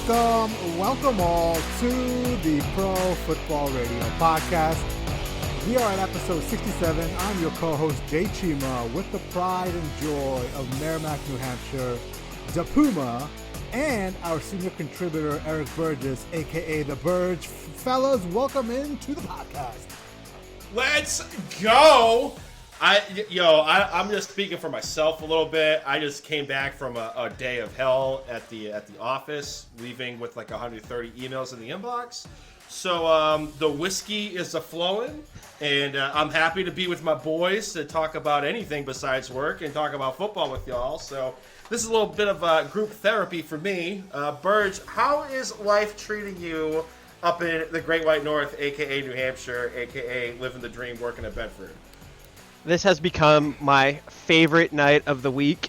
Welcome all to the Pro Football Radio Podcast. We are at episode 67. I'm your co-host, Cheema, with the pride and joy of Merrimack, New Hampshire, the Puma, and our senior contributor, Eric Burgess, a.k.a. The Burg. Fellas, welcome into the podcast. Let's go! I'm just speaking for myself a little bit. I just came back from a day of hell at the office, leaving with like 130 emails in the inbox. So the whiskey is a-flowing, and I'm happy to be with my boys to talk about anything besides work and talk about football with y'all. So this is a little bit of group therapy for me. Burge, how is life treating you up in the Great White North, a.k.a. New Hampshire, a.k.a. living the dream, working at Bedford? This has become my favorite night of the week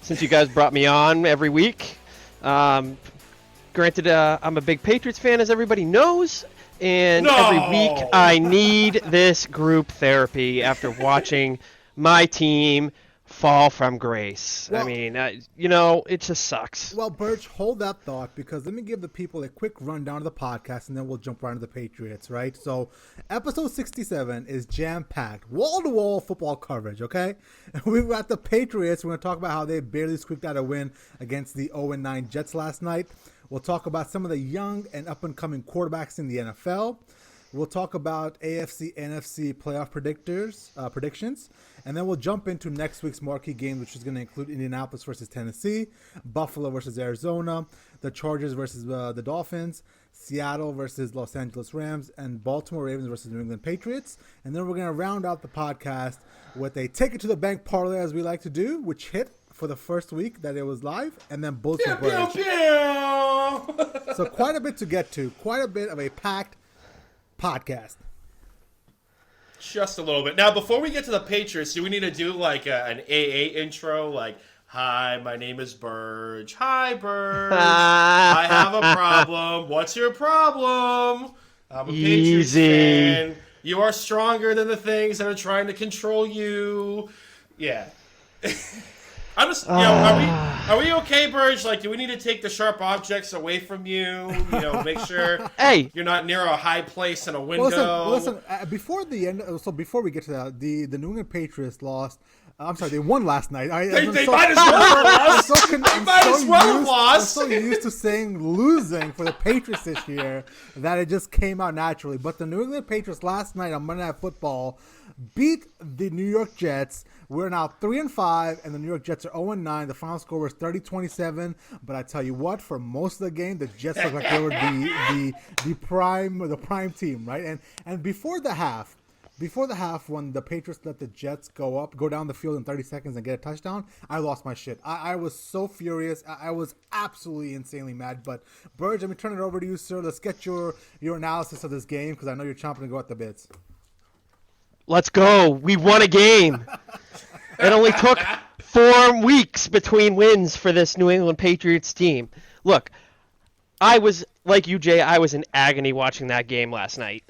since you guys brought me on every week. Granted, I'm a big Patriots fan, as everybody knows, and every week I need this group therapy after watching my team fall from grace. Well, I mean, it just sucks. Well, Birch, hold that thought, because let me give the people a quick rundown of the podcast, and then we'll jump right into the Patriots, right? So, episode 67 is jam-packed, wall-to-wall football coverage, okay? We've got the Patriots. We're going to talk about how they barely squeaked out a win against the 0-9 Jets last night. We'll talk about some of the young and up-and-coming quarterbacks in the NFL. We'll talk about AFC, NFC playoff predictions. And then we'll jump into next week's marquee game, which is going to include Indianapolis versus Tennessee, Buffalo versus Arizona, the Chargers versus the Dolphins, Seattle versus Los Angeles Rams, and Baltimore Ravens versus New England Patriots. And then we're going to round out the podcast with a take it to the bank parlay, as we like to do, which hit for the first week that it was live, and then Bulls for Birds. So quite a bit to get to, quite a bit of a packed podcast. Just a little bit. Now, before we get to the Patriots, do we need to do like an AA intro? Like, hi, my name is Burge. Hi, Burge. I have a problem. What's your problem? I'm a Patriots fan. You are stronger than the things that are trying to control you. Yeah. I'm just, are we okay, Burge? Like, do we need to take the sharp objects away from you? Make sure you're not near a high place in a window. Listen, before the end, so before we get to that, the New England Patriots lost. I'm sorry, they won last night. They might as well have lost. They might as well have lost. I'm so used to saying losing for the Patriots this year that it just came out naturally. But the New England Patriots last night on Monday Night Football beat the New York Jets. We're now 3-5, and the New York Jets are 0-9. The final score was 30-27. But I tell you what, for most of the game, the Jets looked like they were the prime team, right? And before the half, when the Patriots let the Jets go down the field in 30 seconds and get a touchdown, I lost my shit. I was so furious. I was absolutely insanely mad. But Burge, let me turn it over to you, sir. Let's get your analysis of this game, because I know you're chomping to go at the bits. Let's go. We won a game. It only took 4 weeks between wins for this New England Patriots team. Look, I was, like you, Jay, I was in agony watching that game last night.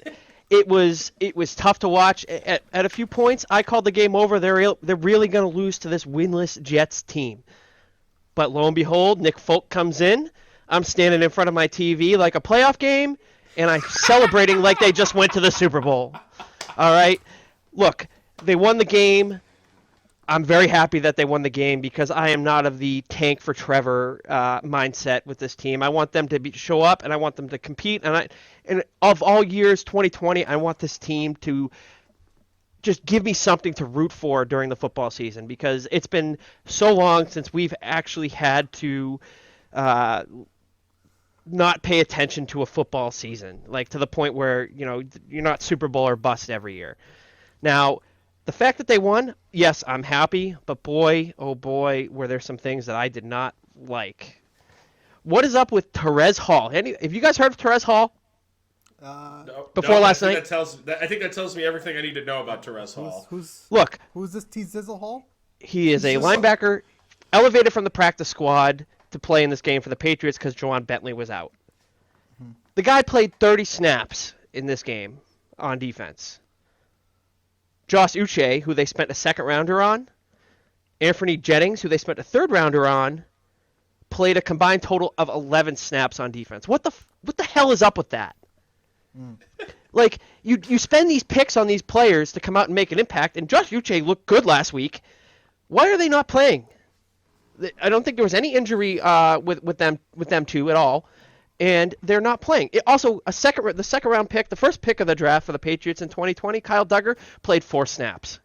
It was tough to watch. At a few points, I called the game over. They're really going to lose to this winless Jets team. But lo and behold, Nick Folk comes in. I'm standing in front of my TV like a playoff game, and I'm celebrating like they just went to the Super Bowl. All right? Look, they won the game. I'm very happy that they won the game, because I am not of the tank for Trevor mindset with this team. I want them to show up, and I want them to compete. And of all years, 2020, I want this team to just give me something to root for during the football season, because it's been so long since we've actually had to not pay attention to a football season, like to the point where you're not Super Bowl or bust every year. Now, the fact that they won, yes, I'm happy, but boy, oh boy, were there some things that I did not like. What is up with Terez Hall? Have you guys heard of Terez Hall? Last night? I think that tells me everything I need to know about Terez Hall. Who's this T. Zizzle Hall? He is a linebacker elevated from the practice squad to play in this game for the Patriots because Juwan Bentley was out. Mm-hmm. The guy played 30 snaps in this game on defense. Josh Uche, who they spent a second rounder on, Anthony Jennings, who they spent a third rounder on, played a combined total of 11 snaps on defense. What the hell is up with that? Like, you spend these picks on these players to come out and make an impact, and Josh Uche looked good last week. Why are they not playing? I don't think there was any injury with them two at all, and they're not playing. The second round pick, the first pick of the draft for the Patriots in 2020, Kyle Duggar, played 4 snaps.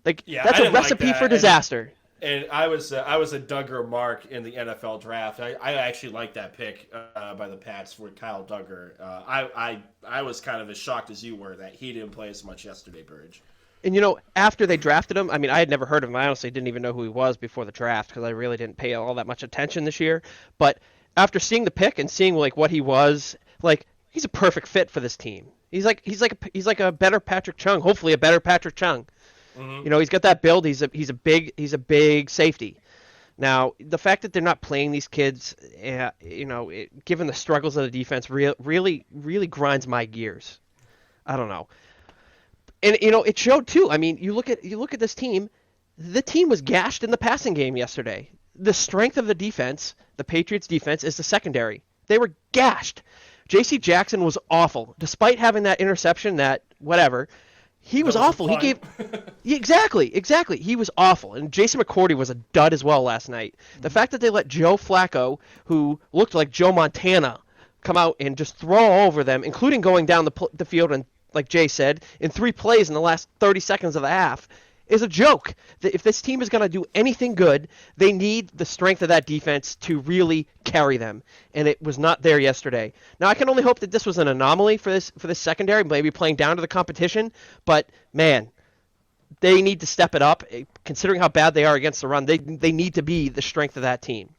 That's a recipe for disaster. And I was a Duggar mark in the NFL draft. I actually like that pick by the Pats for Kyle Duggar. I was kind of as shocked as you were that he didn't play as much yesterday, Burge. And after they drafted him, I mean, I had never heard of him. I honestly didn't even know who he was before the draft because I really didn't pay all that much attention this year. But after seeing the pick and seeing like what he was, like he's a perfect fit for this team. He's like a better Patrick Chung, hopefully a better Patrick Chung. Mm-hmm. He's got that build. He's a big safety. Now, the fact that they're not playing these kids, given the struggles of the defense, really grinds my gears. I don't know. And it showed too. I mean, you look at this team. The team was gashed in the passing game yesterday. The strength of the defense, the Patriots defense, is the secondary. They were gashed. J.C. Jackson was awful, despite having that interception. That whatever. He was awful. He gave exactly. He was awful. And Jason McCourty was a dud as well last night. The fact that they let Joe Flacco, who looked like Joe Montana, come out and just throw over them, including going down the field and, like Jay said, in 3 plays in the last 30 seconds of the half, is a joke. If this team is going to do anything good, they need the strength of that defense to really carry them, and it was not there yesterday. Now, I can only hope that this was an anomaly for this secondary, maybe playing down to the competition, but, man, they need to step it up. Considering how bad they are against the run, they need to be the strength of that team.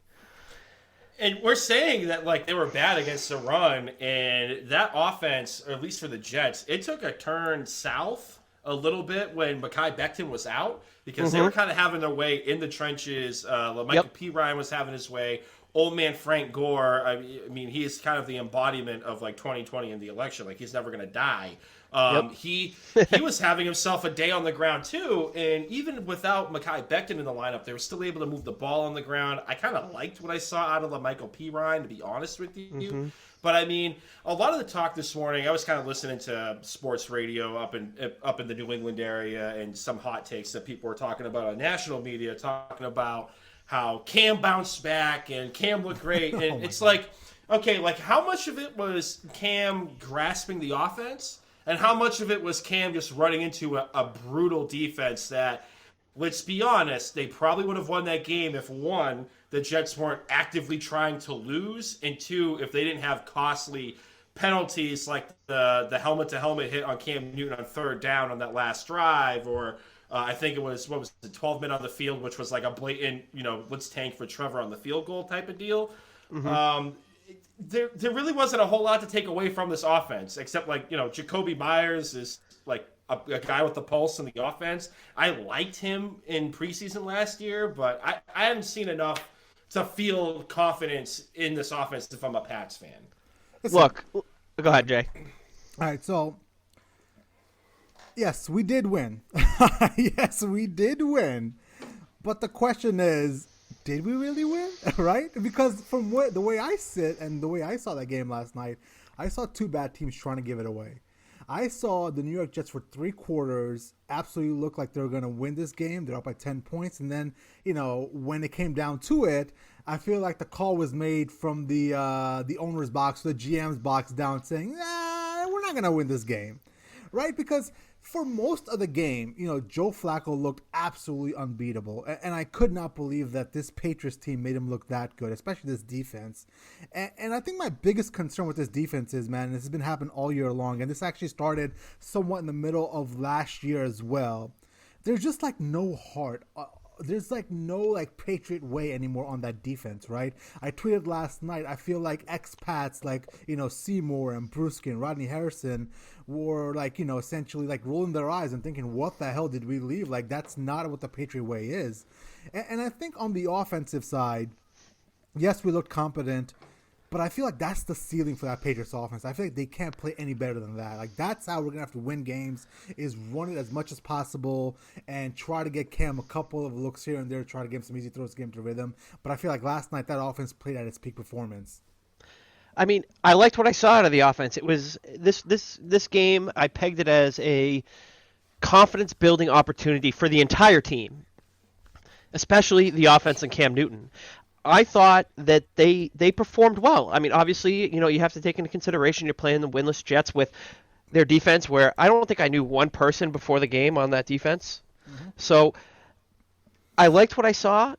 And we're saying that, like, they were bad against the run, and that offense, or at least for the Jets, it took a turn south a little bit when Mekhi Becton was out because they were kind of having their way in the trenches. Michael P. Ryan was having his way. Old man Frank Gore, I mean, he is kind of the embodiment of, like, 2020 in the election. Like, he's never going to die. He was having himself a day on the ground, too. And even without Mekhi Becton in the lineup, they were still able to move the ball on the ground. I kind of liked what I saw out of Michael P. Ryan, to be honest with you. But, I mean, a lot of the talk this morning, I was kind of listening to sports radio up in the New England area and some hot takes that people were talking about on national media, talking about how Cam bounced back and Cam looked great. And it's like, okay, like how much of it was Cam grasping the offense and how much of it was Cam just running into a brutal defense that, let's be honest, they probably would have won that game if, one, the Jets weren't actively trying to lose, and 2, if they didn't have costly penalties like the helmet-to-helmet hit on Cam Newton on 3rd down on that last drive, or I think it was, 12 men on the field, which was like a blatant, let's tank for Trevor on the field goal type of deal. There really wasn't a whole lot to take away from this offense, except like, Jacoby Myers is like a guy with the pulse in the offense. I liked him in preseason last year, but I haven't seen enough to feel confidence in this offense if I'm a Pats fan. Look, go ahead, Jay. All right, so yes, we did win. Yes, we did win. But the question is, did we really win? Right? Because from the way I sit and the way I saw that game last night, I saw 2 bad teams trying to give it away. I saw the New York Jets for 3 quarters absolutely look like they were going to win this game. They're up by 10 points. And then, when it came down to it, I feel like the call was made from the owner's box, the GM's box down saying, we're not going to win this game. Right? Because for most of the game, Joe Flacco looked absolutely unbeatable. And I could not believe that this Patriots team made him look that good, especially this defense. And I think my biggest concern with this defense is, man, this has been happening all year long. And this actually started somewhat in the middle of last year as well. There's just like no heart. There's like no Patriot way anymore on that defense, right? I tweeted last night, I feel like expats like, Seymour and Bruschi and Rodney Harrison were essentially rolling their eyes and thinking, what the hell did we leave? Like, that's not what the Patriot way is. And I think on the offensive side, yes, we looked competent, But I feel like that's the ceiling for that Patriots offense. I feel like they can't play any better than that. Like, that's how we're going to have to win games, is run it as much as possible and try to get Cam a couple of looks here and there, try to give him some easy throws, get him to rhythm. But I feel like last night that offense played at its peak performance. I mean, I liked what I saw out of the offense. It was this game, I pegged it as a confidence building opportunity for the entire team, especially the offense and Cam Newton. I thought that they performed well. I mean, obviously, you have to take into consideration you're playing the winless Jets with their defense, where I don't think I knew one person before the game on that defense. Mm-hmm. So I liked what I saw.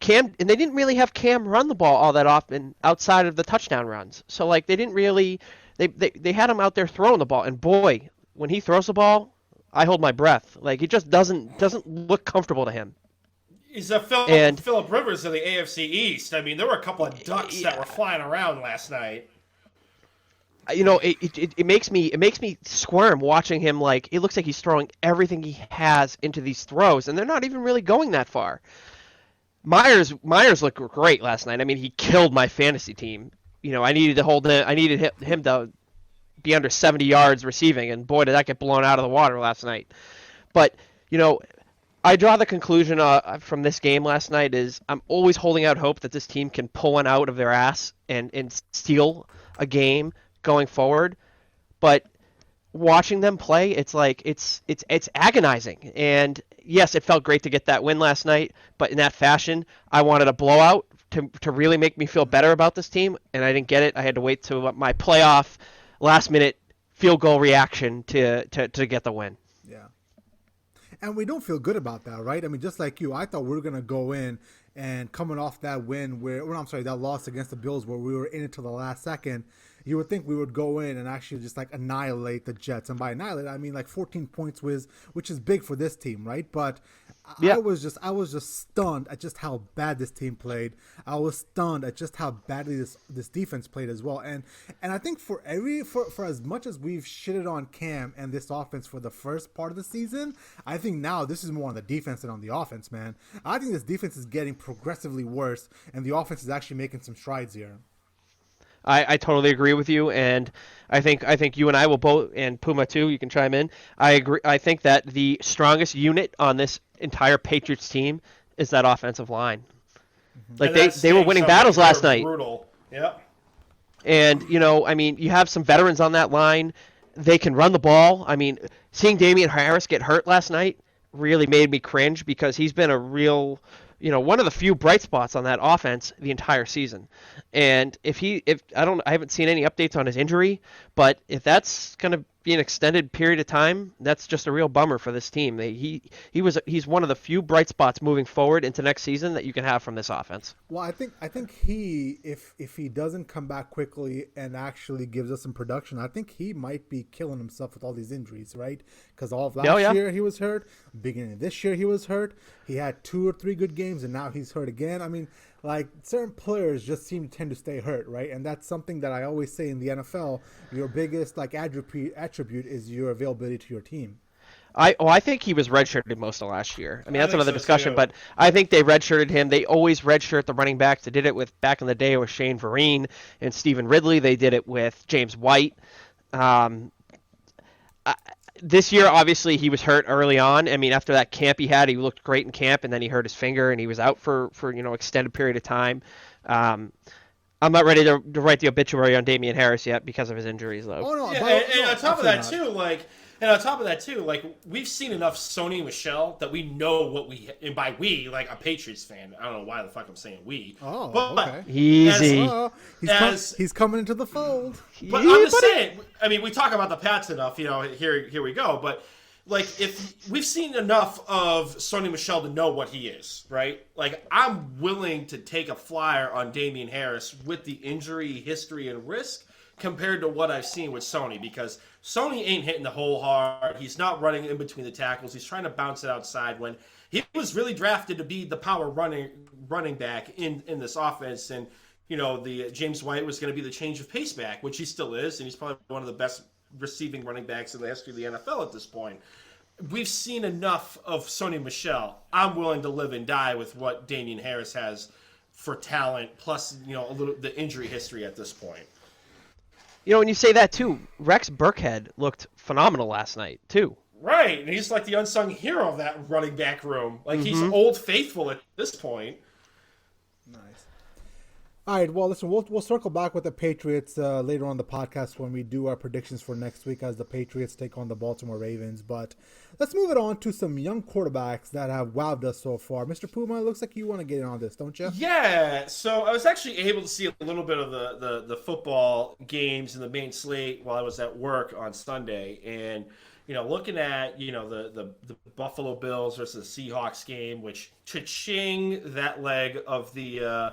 Cam, and they didn't really have Cam run the ball all that often outside of the touchdown runs. So like they didn't really they had him out there throwing the ball, and boy, when he throws the ball, I hold my breath. Like it just doesn't look comfortable to him. He's a Phillip Rivers of the AFC East. I mean, there were a couple of ducks that were flying around last night. It makes me squirm watching him. Like it looks like he's throwing everything he has into these throws, and they're not even really going that far. Myers looked great last night. I mean, he killed my fantasy team. I needed him to be under 70 yards receiving, and boy, did that get blown out of the water last night. But I draw the conclusion from this game last night is I'm always holding out hope that this team can pull one out of their ass and steal a game going forward. But watching them play, it's like it's agonizing. And yes, it felt great to get that win last night, but in that fashion, I wanted a blowout to really make me feel better about this team, and I didn't get it. I had to wait to my playoff last minute field goal reaction to get the win. Yeah. And we don't feel good about that, right? I mean, just like you, I thought we were going to go in and coming off that win that loss against the Bills where we were in it till the last second, you would think we would go in and actually just like annihilate the Jets. And by annihilate, I mean like 14 points which is big for this team, right? But yeah. I was just stunned at just how bad this team played. I was stunned at just how badly this defense played as well. And I think for as much as we've shitted on Cam and this offense for the first part of the season, I think now this is more on the defense than on the offense, man. I think this defense is getting progressively worse, and the offense is actually making some strides here. I totally agree with you, and I think you and I will both, and Puma too, you can chime in. I agree. I think that the strongest unit on this entire Patriots team is that offensive line. Mm-hmm. Like they were winning battles last night. Brutal. Yep. And I mean, you have some veterans on that line. They can run the ball. I mean, seeing Damian Harris get hurt last night really made me cringe because he's been a real, one of the few bright spots on that offense the entire season. And I haven't seen any updates on his injury, but if that's going to be an extended period of time, that's just a real bummer for this team. He's one of the few bright spots moving forward into next season that you can have from this offense. Well, I think if he doesn't come back quickly and actually gives us some production, I think he might be killing himself with all these injuries, right? Because all of last year he was hurt, beginning of this year he was hurt. He had 2 or 3 good games, and now he's hurt again. I mean, like certain players just tend to stay hurt, right? And that's something that I always say in the NFL. Your biggest attribute is your availability to your team. I think he was redshirted most of last year. I mean, that's another discussion, but I think they redshirted him. They always redshirt the running backs. They did it back in the day with Shane Vereen and Stephen Ridley. They did it with James White. This year, obviously, he was hurt early on. I mean, after that camp he had, he looked great in camp, and then he hurt his finger, and he was out for extended period of time. I'm not ready to write the obituary on Damian Harris yet because of his injuries, though. Oh, no. Yeah, and on top of that, too, we've seen enough Sony Michel that we know what and by we, like a Patriots fan, I don't know why the fuck I'm saying we. Oh, but okay. Easy. He's coming into the fold. But I'm just saying, I mean, we talk about the Pats enough, here we go, but like, if we've seen enough of Sony Michel to know what he is, right? Like, I'm willing to take a flyer on Damian Harris with the injury history and risk compared to what I've seen with Sony, because Sony ain't hitting the hole hard. He's not running in between the tackles. He's trying to bounce it outside when he was really drafted to be the power running back in this offense. And, the James White was going to be the change of pace back, which he still is, and he's probably one of the best receiving running backs in the history of the NFL at this point. We've seen enough of Sony Michel. I'm willing to live and die with what Damian Harris has for talent, plus a little the injury history at this point. When you say that too, Rex Burkhead looked phenomenal last night too. Right, and he's like the unsung hero of that running back room. Like he's old faithful at this point. Nice. All right, well, listen, we'll circle back with the Patriots later on the podcast when we do our predictions for next week as the Patriots take on the Baltimore Ravens. But let's move it on to some young quarterbacks that have wowed us so far. Mr. Puma, it looks like you want to get in on this, don't you? Yeah, so I was actually able to see a little bit of the football games in the main slate while I was at work on Sunday. And, looking at, the Buffalo Bills versus the Seahawks game, which cha-ching, that leg of the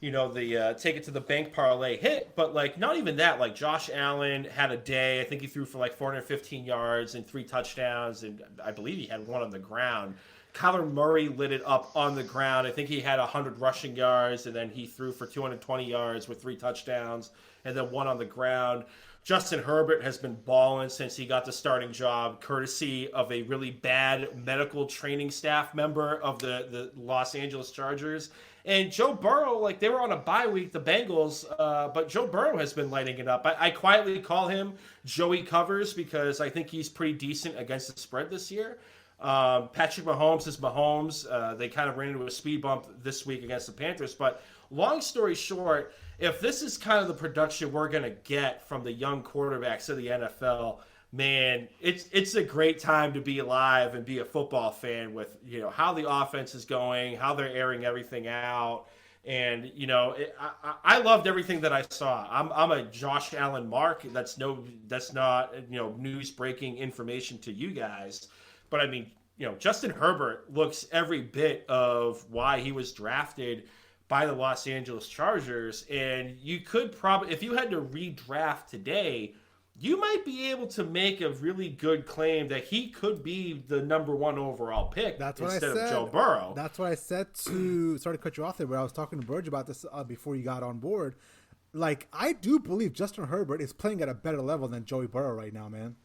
take it to the bank parlay hit, but like not even that. Like Josh Allen had a day. I think he threw for like 415 yards and 3 touchdowns, and I believe he had one on the ground. Kyler Murray lit it up on the ground. I think he had 100 rushing yards, and then he threw for 220 yards with 3 touchdowns, and then 1 on the ground. Justin Herbert has been balling since he got the starting job, courtesy of a really bad medical training staff member of the Los Angeles Chargers. And Joe Burrow, like they were on a bye week, the Bengals, but Joe Burrow has been lighting it up. I quietly call him Joey Covers because I think he's pretty decent against the spread this year. Patrick Mahomes is Mahomes. They kind of ran into a speed bump this week against the Panthers. But long story short, if this is kind of the production we're going to get from the young quarterbacks of the NFL, man, it's a great time to be alive and be a football fan with, how the offense is going, how they're airing everything out. And, I loved everything that I saw. I'm a Josh Allen mark. That's not, news breaking information to you guys. But I mean, Justin Herbert looks every bit of why he was drafted by the Los Angeles Chargers. And you could probably, if you had to redraft today, you might be able to make a really good claim that he could be the number 1 overall pick instead of Joe Burrow. That's what I said sorry to cut you off there, but I was talking to Burge about this before you got on board. Like, I do believe Justin Herbert is playing at a better level than Joey Burrow right now, man.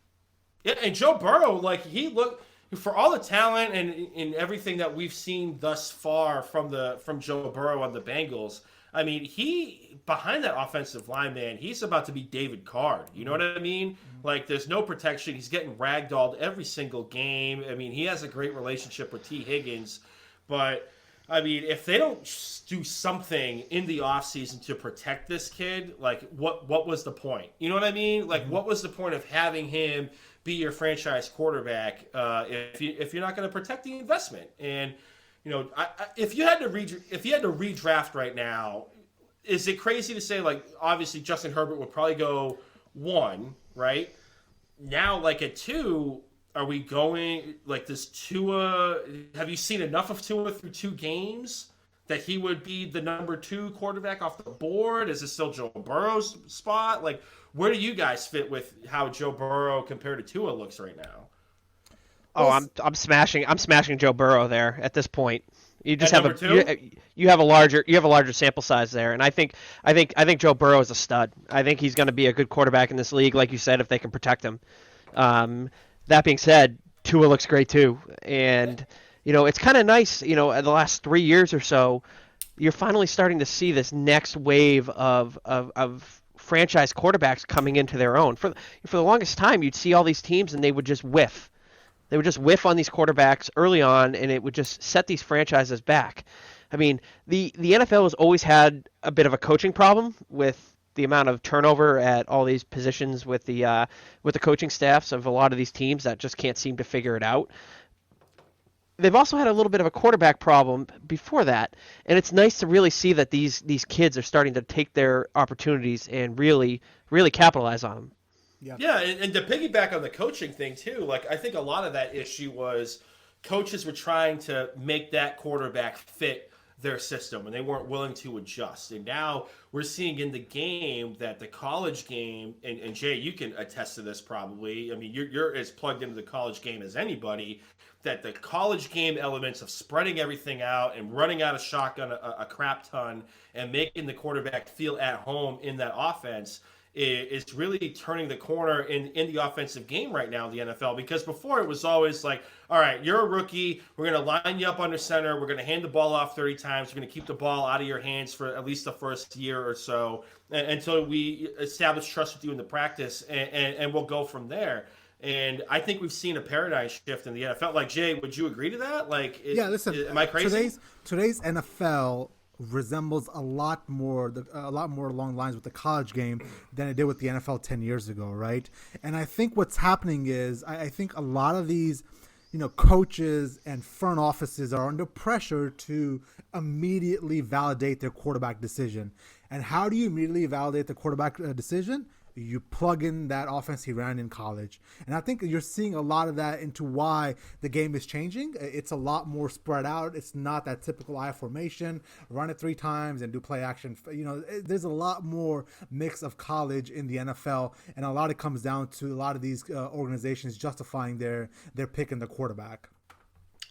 Yeah, and Joe Burrow, like, he looked, for all the talent and everything that we've seen thus far from Joe Burrow on the Bengals, I mean, he, behind that offensive line, man, he's about to be David Carr. You know what I mean? Like, there's no protection. He's getting ragdolled every single game. I mean, he has a great relationship with T. Higgins. But, I mean, if they don't do something in the offseason to protect this kid, like, what was the point? You know what I mean? Like, what was the point of having him be your franchise quarterback if you're not going to protect the investment? And if you had to redraft right now, is it crazy to say, like, obviously Justin Herbert would probably go 1, right? Now, like at 2, are we going like this Tua? Have you seen enough of Tua through 2 games that he would be the number 2 quarterback off the board? Is it still Joe Burrow's spot? Like, where do you guys fit with how Joe Burrow compared to Tua looks right now? Oh, I'm smashing Joe Burrow there at this point. You just At have number 2? you have a larger sample size there, and I think Joe Burrow is a stud. I think he's going to be a good quarterback in this league, like you said, if they can protect him. That being said, Tua looks great too, and it's kind of nice. In the last 3 years or so, you're finally starting to see this next wave of franchise quarterbacks coming into their own. For the longest time, you'd see all these teams and they would just whiff. They would just whiff on these quarterbacks early on, and it would just set these franchises back. I mean, the NFL has always had a bit of a coaching problem with the amount of turnover at all these positions with the coaching staffs of a lot of these teams that just can't seem to figure it out. They've also had a little bit of a quarterback problem before that, and it's nice to really see that these kids are starting to take their opportunities and really, really capitalize on them. Yeah, and to piggyback on the coaching thing too, like I think a lot of that issue was coaches were trying to make that quarterback fit their system, and they weren't willing to adjust. And now we're seeing in the game that the college game, and Jay, you can attest to this probably. I mean, you're as plugged into the college game as anybody. That the college game elements of spreading everything out and running out of shotgun a crap ton and making the quarterback feel at home in that offense is really turning the corner in the offensive game right now in the NFL. Because before it was always like, all right, you're a rookie. We're going to line you up under center. We're going to hand the ball off 30 times. We're going to keep the ball out of your hands for at least the first year or so until we establish trust with you in the practice, and we'll go from there. And I think we've seen a paradigm shift in the NFL. Like, Jay, would you agree to that? Like, yeah, listen, am I crazy? Today's NFL resembles a lot more along the lines with the college game than it did with the NFL 10 years ago, right? And I think what's happening is I think a lot of these, coaches and front offices are under pressure to immediately validate their quarterback decision. And how do you immediately validate the quarterback decision? You plug in that offense he ran in college. And I think you're seeing a lot of that into why the game is changing. It's a lot more spread out. It's not that typical I formation, run it 3 times and do play action. There's a lot more mix of college in the NFL, and a lot of it comes down to a lot of these organizations justifying their pick in the quarterback.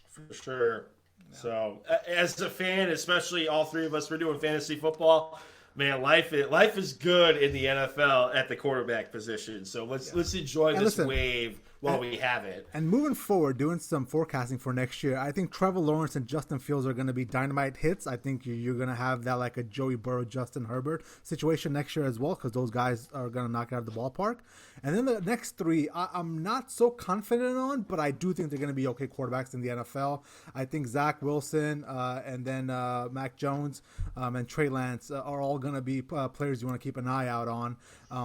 For sure. Yeah. So as a fan, especially all 3 of us, we're doing fantasy football. Man, life is good in the NFL at the quarterback position. So let's enjoy this wave while we have it. And moving forward, doing some forecasting for next year, I think Trevor Lawrence and Justin Fields are going to be dynamite hits. I think you're going to have that like a Joey Burrow, Justin Herbert situation next year as well, because those guys are going to knock it out of the ballpark. And then the next 3, I'm not so confident on, but I do think they're going to be okay quarterbacks in the NFL. I think Zach Wilson and then Mac Jones and Trey Lance are all going to be players you want to keep an eye out on.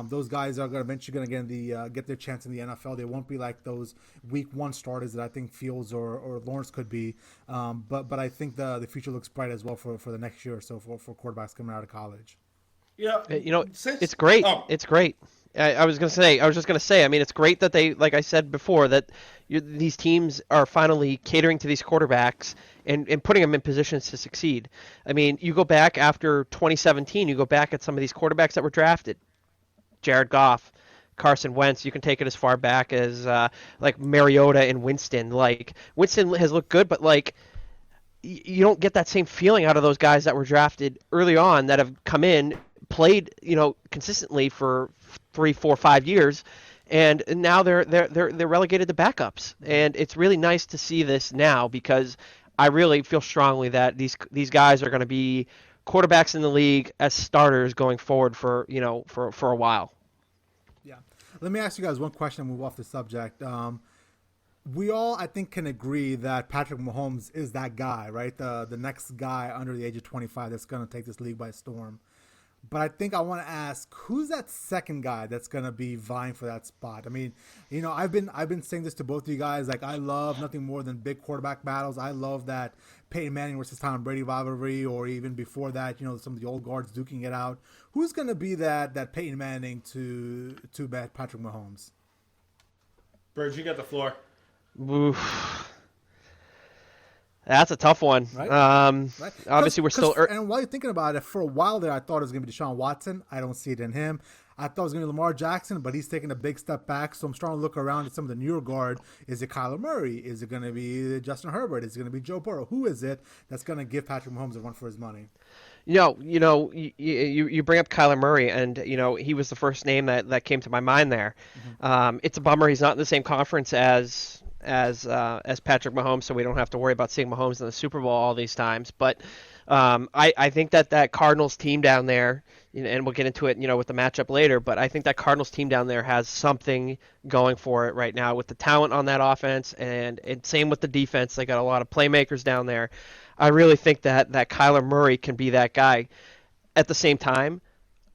Those guys are eventually going to get their chance in the NFL. They won't be like those week 1 starters that I think Fields or Lawrence could be. But I think the future looks bright as well for the next year or so for quarterbacks coming out of college. Yeah, it's great. Oh. It's great. I was just going to say, I mean, it's great that they, like I said before, that these teams are finally catering to these quarterbacks and putting them in positions to succeed. I mean, you go back after 2017, you go back at some of these quarterbacks that were drafted. Jared Goff, Carson Wentz, you can take it as far back as like Mariota and Winston. Like, Winston has looked good, but like, you don't get that same feeling out of those guys that were drafted early on that have come in, played, consistently for 3, 4, 5 years, and now they're relegated to backups. And it's really nice to see this now, because I really feel strongly that these guys are going to be quarterbacks in the league as starters going forward for a while. Yeah. Let me ask you guys one question and move off the subject. We all, I think, can agree that Patrick Mahomes is that guy, right? The next guy under the age of 25 that's going to take this league by storm. But I think I want to ask, who's that second guy that's going to be vying for that spot? I mean, I've been saying this to both of you guys. Like, I love nothing more than big quarterback battles. I love that Peyton Manning versus Tom Brady rivalry, or even before that, some of the old guards duking it out. Who's going to be that Peyton Manning to Patrick Mahomes? Burg, you got the floor. Oof. That's a tough one. Right? Right. Obviously, we're still. And while you're thinking about it, for a while there, I thought it was going to be Deshaun Watson. I don't see it in him. I thought it was going to be Lamar Jackson, but he's taking a big step back. So I'm starting to look around at some of the newer guard. Is it Kyler Murray? Is it going to be Justin Herbert? Is it going to be Joe Burrow? Who is it that's going to give Patrick Mahomes a run for his money? You bring up Kyler Murray, and he was the first name that came to my mind there. Mm-hmm. It's a bummer he's not in the same conference as Patrick Mahomes, so we don't have to worry about seeing Mahomes in the Super Bowl all these times. But I think that Cardinals team down there, and we'll get into it, with the matchup later, but I think that Cardinals team down there has something going for it right now with the talent on that offense, and same with the defense. They got a lot of playmakers down there. I really think that Kyler Murray can be that guy. At the same time,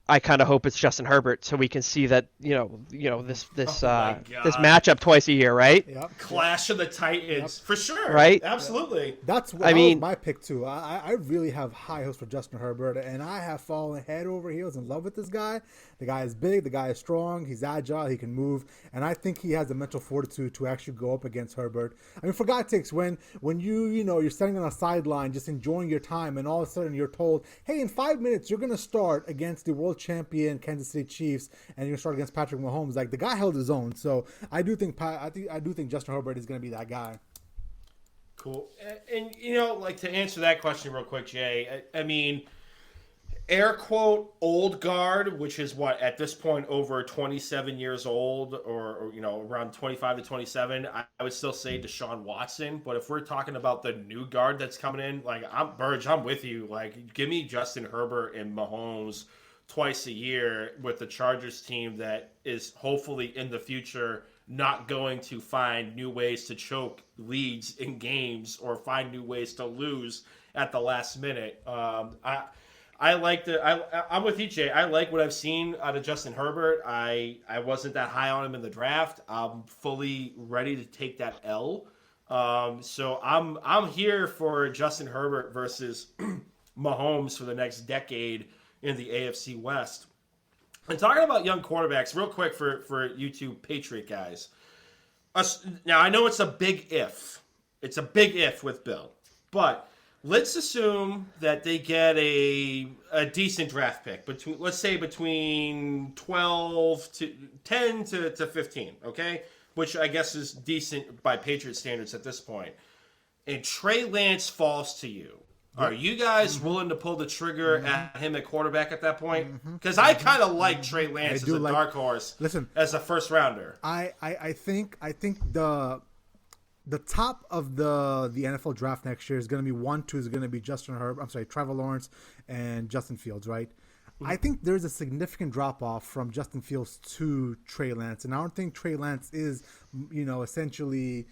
I kind of hope it's Justin Herbert, so we can see that this matchup twice a year, right? Yep. Clash of the Titans, for sure, right? Absolutely. That was my pick too. I really have high hopes for Justin Herbert, and I have fallen head over heels in love with this guy. The guy is big, the guy is strong, he's agile, he can move, and I think he has the mental fortitude to actually go up against Herbert. I mean, for God's sakes, when you're standing on a sideline just enjoying your time, and all of a sudden you're told, hey, in 5 minutes you're going to start against the world champion Kansas City Chiefs, and you're going to start against Patrick Mahomes. Like, the guy held his own. So I do think Justin Herbert is going to be that guy. Cool. And to answer that question real quick, Jay, I mean, air quote old guard, which is what at this point over 27 years old, or around 25 to 27, I would still say Deshaun Watson. But if we're talking about the new guard that's coming in, like I'm with you. Like, give me Justin Herbert and Mahomes twice a year with the Chargers team that is hopefully in the future not going to find new ways to choke leads in games or find new ways to lose at the last minute. I like I'm with you, Jay. I like what I've seen out of Justin Herbert. I wasn't that high on him in the draft. I'm fully ready to take that L. So I'm here for Justin Herbert versus Mahomes for the next decade in the AFC West. And talking about young quarterbacks, real quick for you two Patriot guys. Now, I know it's a big if. It's a big if with Bill. But let's assume that they get a decent draft pick. Let's say between 12 to 10 to 15, okay? Which I guess is decent by Patriot standards at this point. And Trey Lance falls to you. Are you guys willing to pull the trigger at him at quarterback at that point? Because I kind of like Trey Lance as a dark horse. Listen, as a first rounder. I think the top of the NFL draft next year is going to be 1-2 is going to be Trevor Lawrence and Justin Fields, right? I think there's a significant drop off from Justin Fields to Trey Lance, and I don't think Trey Lance is, essentially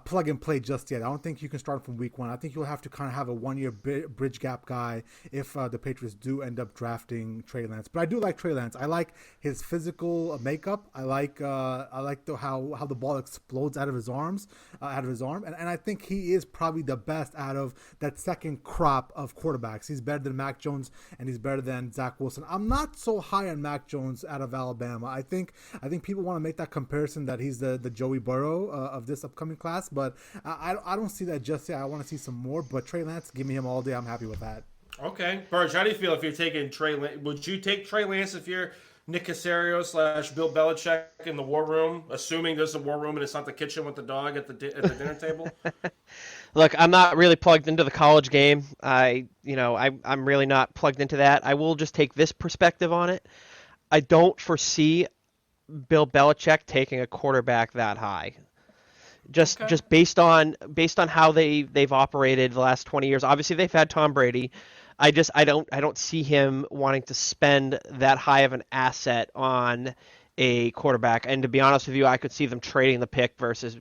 plug and play just yet. I don't think you can start from week one. I think you'll have to kind of have a 1 year bridge gap guy if the Patriots do end up drafting Trey Lance. But I do like Trey Lance. I like his physical makeup. I like how the ball explodes out of his arm, and I think he is probably the best out of that second crop of quarterbacks. He's better than Mac Jones and he's better than Zach Wilson. I'm not so high on Mac Jones out of Alabama. I think people want to make that comparison that he's the Joey Burrow of this upcoming class, but I don't see that just yet. I want to see some more, but Trey Lance, give me him all day. I'm happy with that. Okay. Burge, how do you feel if you're taking Trey Lance? Would you take Trey Lance if you're Nick Caserio / Bill Belichick in the war room, assuming there's a war room and it's not the kitchen with the dog at the dinner table? Look, I'm not really plugged into the college game. I'm really not plugged into that. I will just take this perspective on it. I don't foresee Bill Belichick taking a quarterback that high. Just based on how they've operated the last 20 years. Obviously, they've had Tom Brady. I don't see him wanting to spend that high of an asset on a quarterback. And to be honest with you, I could see them trading the pick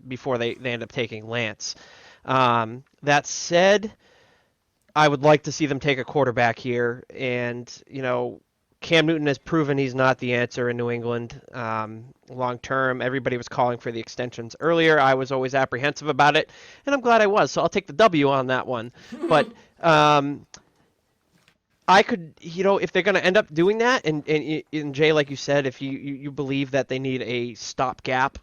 before they end up taking Lance. That said, I would like to see them take a quarterback here. And Cam Newton has proven he's not the answer in New England long term. Everybody was calling for the extensions earlier. I was always apprehensive about it, and I'm glad I was. So I'll take the W on that one. But I could, if they're going to end up doing that, and Jay, like you said, if you believe that they need a stopgap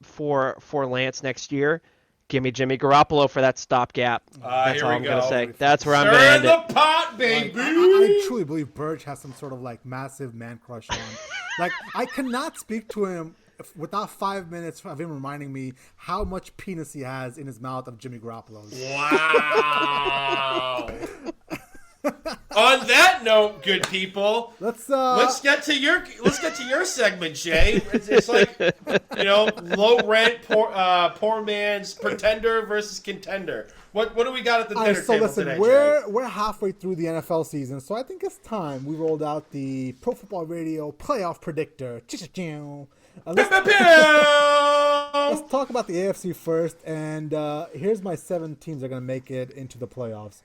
for Lance next year, give me Jimmy Garoppolo for that stopgap. That's all I'm going to say. That's where I'm going to end it. the pot, baby! I truly believe Burge has some sort of massive man crush on. I cannot speak to him without 5 minutes of him reminding me how much penis he has in his mouth of Jimmy Garoppolo's. Wow! On that note, good people, let's get to your segment, Jay. It's like low rent, poor man's pretender versus contender. What do we got at the dinner table today, Jay? We're halfway through the NFL season, so I think it's time we rolled out the Pro Football Radio playoff predictor. Let's talk about the AFC first, and here's my 7 teams that are going to make it into the playoffs.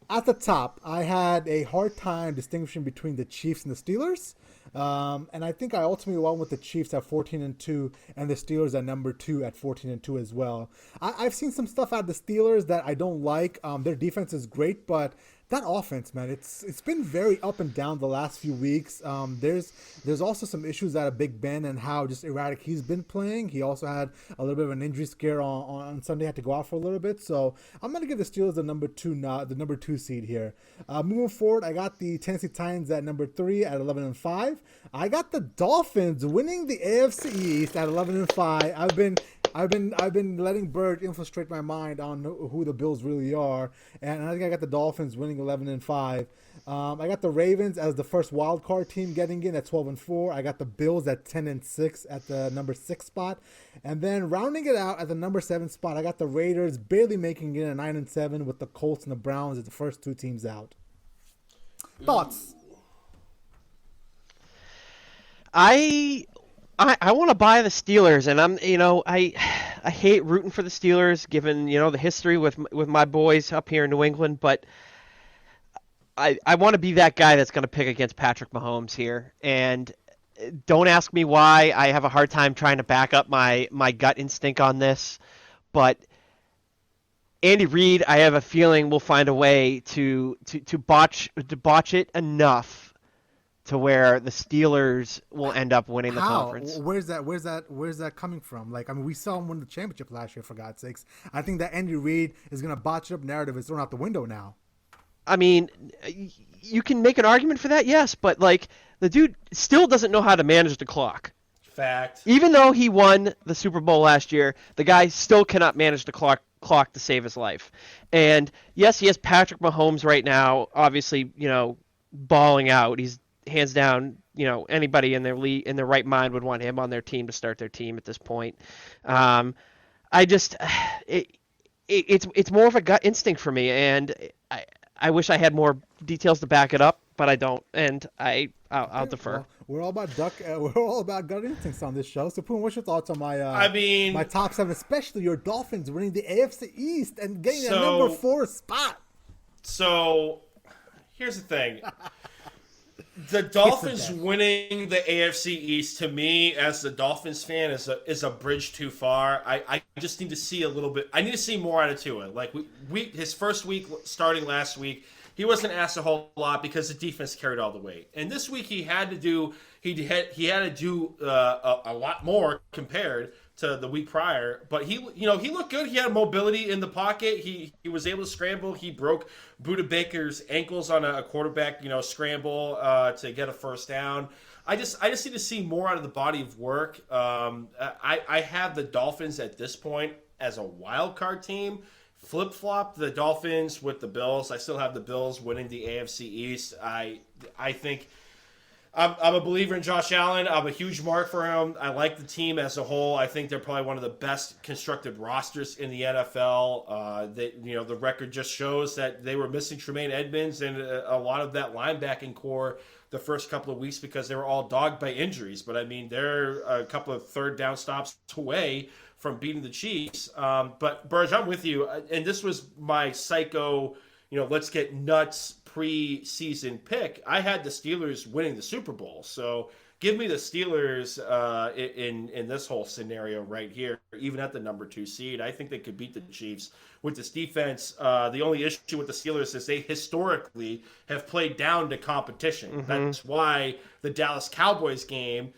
At the top, I had a hard time distinguishing between the Chiefs and the Steelers. And I think I ultimately went with the Chiefs at 14-2 and the Steelers at number 2 at 14-2 as well. I've seen some stuff out of the Steelers that I don't like. Their defense is great, but that offense, man, it's been very up and down the last few weeks. There's also some issues out of Big Ben and how just erratic he's been playing. He also had a little bit of an injury scare on Sunday, had to go out for a little bit. So I'm gonna give the Steelers the number 2 seed here. Moving forward, I got the Tennessee Titans at number 3 at 11-5. I got the Dolphins winning the AFC East at 11-5. I've been letting Bird infiltrate my mind on who the Bills really are, and I think I got the Dolphins winning 11-5. I got the Ravens as the first wild card team getting in at 12-4. I got the Bills at 10-6 at the number 6 spot, and then rounding it out at the number 7 spot, I got the Raiders barely making it at 9-7 with the Colts and the Browns as the first 2 teams out. Thoughts? I want to buy the Steelers, and I hate rooting for the Steelers given the history with my boys up here in New England, but I want to be that guy that's going to pick against Patrick Mahomes here. And don't ask me why. I have a hard time trying to back up my gut instinct on this. But Andy Reid, I have a feeling, will find a way to botch it enough to where the Steelers will end up winning the conference. Where's that coming from? Like, I mean, we saw him win the championship last year, for God's sakes. I think that Andy Reid is going to botch up narrative is thrown out the window now. I mean, you can make an argument for that, yes, but like the dude still doesn't know how to manage the clock. Fact. Even though he won the Super Bowl last year, the guy still cannot manage the clock to save his life. And yes, he has Patrick Mahomes right now, obviously, balling out. He's hands down, anybody in their right mind would want him on their team to start their team at this point. It's more of a gut instinct for me, and I wish I had more details to back it up, but I don't, and I'll defer. Well, we're all about gut instincts on this show. So, Puma, what's your thoughts on my my top 7, especially your Dolphins winning the AFC East and getting that number 4 spot? So, here's the thing. The Dolphins winning the AFC East, to me, as the Dolphins fan, is a bridge too far. I just need to see a little bit. I need to see more out of Tua. Like his first week starting last week, he wasn't asked a whole lot because the defense carried all the weight. And this week he had to do a lot more compared to the week prior, but he looked good. He had mobility in the pocket. He was able to scramble. He broke Buda Baker's ankles on a quarterback scramble to get a first down. I just need to see more out of the body of work. I have the Dolphins at this point as a wild card team. Flip-flop the Dolphins with the Bills. I still have the Bills winning the AFC East. I think I'm a believer in Josh Allen. I'm a huge mark for him. I like the team as a whole. I think they're probably one of the best constructed rosters in the NFL. The record just shows that they were missing Tremaine Edmonds and a lot of that linebacking core the first couple of weeks because they were all dogged by injuries. But, I mean, they're a couple of third down stops away from beating the Chiefs. But, Burge, I'm with you. And this was my psycho, let's get nuts pre-season pick. I had the Steelers winning the Super Bowl, so give me the Steelers in this whole scenario right here, even at the number 2 seed. I think they could beat the Chiefs with this defense. The only issue with the Steelers is they historically have played down to competition. Mm-hmm. That's why the Dallas Cowboys game,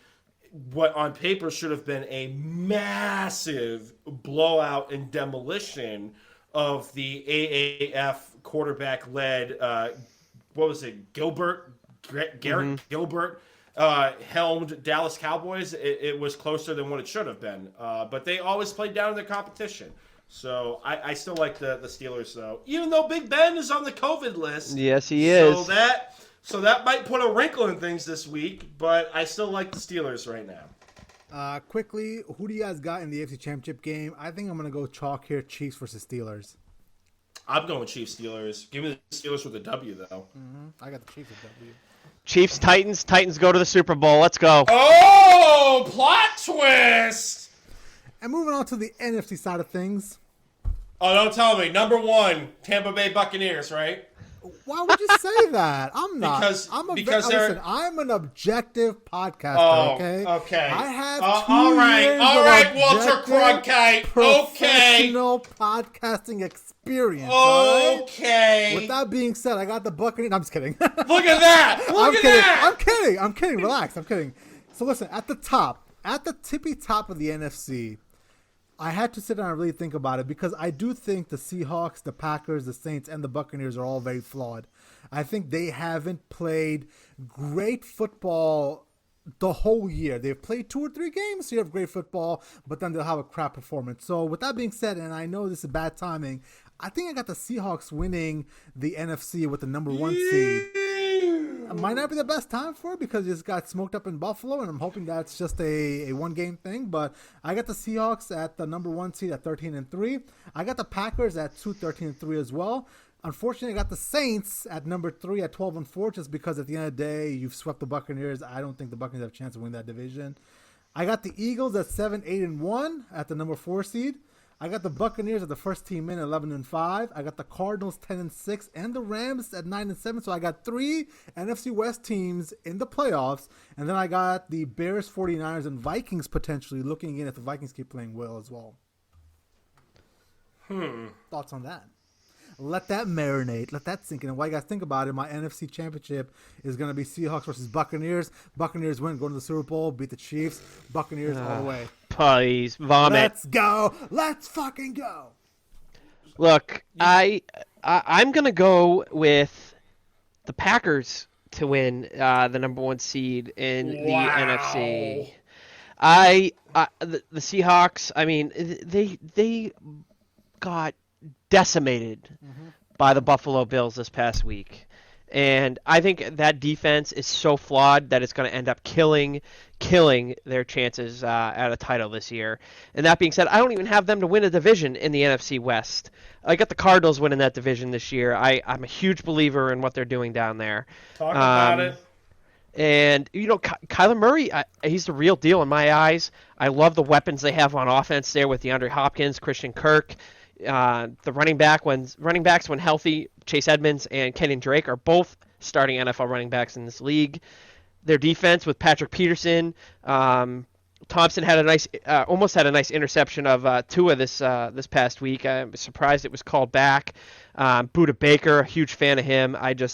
what on paper should have been a massive blowout and demolition of the AAF quarterback-led, Garrett Gilbert, helmed Dallas Cowboys. It was closer than what it should have been. But they always played down in their competition. So I still like the Steelers, though. Even though Big Ben is on the COVID list. Yes, he is. So that might put a wrinkle in things this week, but I still like the Steelers right now. Quickly, who do you guys got in the AFC Championship game? I think I'm going to go chalk here, Chiefs versus Steelers. I'm going Chiefs-Steelers. Give me the Steelers with a W, though. Mm-hmm. I got the Chiefs with W. Chiefs-Titans. Titans go to the Super Bowl. Let's go. Oh, plot twist! And moving on to the NFC side of things. Oh, don't tell me. Number 1, Tampa Bay Buccaneers, right? Why would you say that? I'm not. Listen, I'm an objective podcaster, okay? Okay. I have all right, Walter Cronkite. Professional podcasting experience. Okay. Right? With that being said, I got the Buccaneers. I'm just kidding. Look at that. I'm kidding. Relax. I'm kidding. So listen, at the tippy top of the NFC, I had to sit down and really think about it because I do think the Seahawks, the Packers, the Saints, and the Buccaneers are all very flawed. I think they haven't played great football the whole year. They've played 2 or 3 games, so you have great football, but then they'll have a crap performance. So with that being said, and I know this is bad timing, I think I got the Seahawks winning the NFC with the number 1 seed. It might not be the best time for it because it just got smoked up in Buffalo, and I'm hoping that's just a one-game thing. But I got the Seahawks at the number 1 seed at 13-3. I got the Packers at 13-3 as well. Unfortunately, I got the Saints at number 3 at 12-4, just because at the end of the day, you've swept the Buccaneers. I don't think the Buccaneers have a chance to win that division. I got the Eagles at 7-8-1 at the number 4 seed. I got the Buccaneers at the first team in 11-5. I got the Cardinals 10-6 and the Rams at 9-7. So I got 3 NFC West teams in the playoffs, and then I got the Bears, 49ers, and Vikings potentially looking in if the Vikings keep playing well as well. Thoughts on that? Let that marinate. Let that sink in. And while you guys think about it, my NFC Championship is going to be Seahawks versus Buccaneers. Buccaneers win, go to the Super Bowl, beat the Chiefs. Buccaneers all the way. Please, vomit. Let's go. Let's fucking go. Look, I'm going to go with the Packers to win the number 1 seed in the NFC. The Seahawks, I mean, they got decimated by the Buffalo Bills this past week. And I think that defense is so flawed that it's going to end up killing their chances at a title this year. And that being said, I don't even have them to win a division in the NFC West. I got the Cardinals winning that division this year. I'm a huge believer in what they're doing down there. Talk about it. And, you know, Kyler Murray, he's the real deal in my eyes. I love the weapons they have on offense there with DeAndre Hopkins, Christian Kirk. The running backs when healthy, Chase Edmonds and Kenyon Drake are both starting NFL running backs in this league. Their defense with Patrick Peterson, Thompson had almost had a nice interception of Tua this past week. I was surprised it was called back. Buda Baker, a huge fan of him. The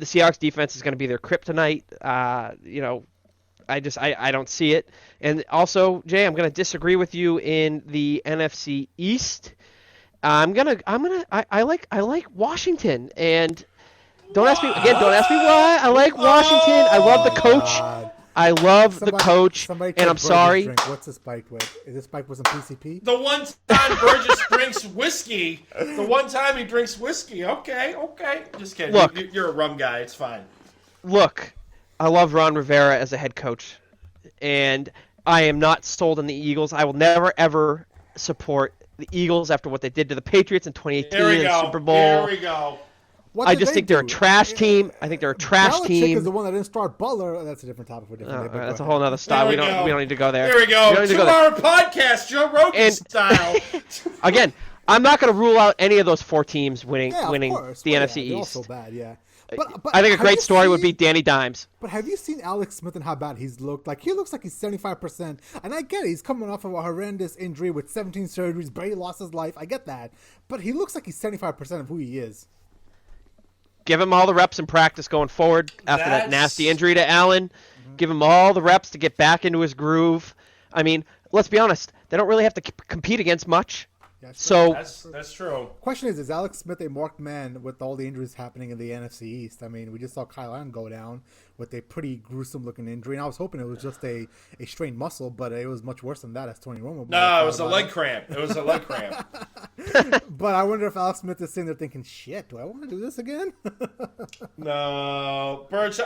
Seahawks defense is going to be their kryptonite. I don't see it. And also, Jay, I'm going to disagree with you in the NFC East. I like Washington, and don't ask me why. I like Washington. I love the coach. I love the coach, and I'm sorry. What's this spiked with? Is this spiked with some PCP? The one time Burgess drinks whiskey. The one time he drinks whiskey. Okay. Just kidding. Look, you're a rum guy. It's fine. Look, I love Ron Rivera as a head coach, and I am not sold on the Eagles. I will never, ever support the Eagles after what they did to the Patriots in 2018 in the Super Bowl. Here we go. I just think they're a trash team. I think they're a trash team. Is the one that didn't start Butler. That's a different topic for a different day. That's a whole other style. We don't need to go there. Here we go. 2-hour podcast, Joe Rogan style. Again, I'm not going to rule out any of those 4 teams winning the NFC East. They're all so bad, yeah. But I think a great story would be Danny Dimes. But have you seen Alex Smith and how bad he's looked? Like, he looks like he's 75%. And I get it. He's coming off of a horrendous injury with 17 surgeries, barely lost his life. I get that. But he looks like he's 75% of who he is. Give him all the reps in practice going forward after that nasty injury to Allen. Give him all the reps to get back into his groove. I mean, let's be honest. They don't really have to compete against much. That's true. Question is Alex Smith a marked man with all the injuries happening in the NFC East? I mean, we just saw Kyle Allen go down with a pretty gruesome looking injury, and I was hoping it was just a strained muscle, but it was much worse than that, as Tony Romo. No, it was a leg cramp. But I wonder if Alex Smith is sitting there thinking, shit, do I want to do this again? No, Birch,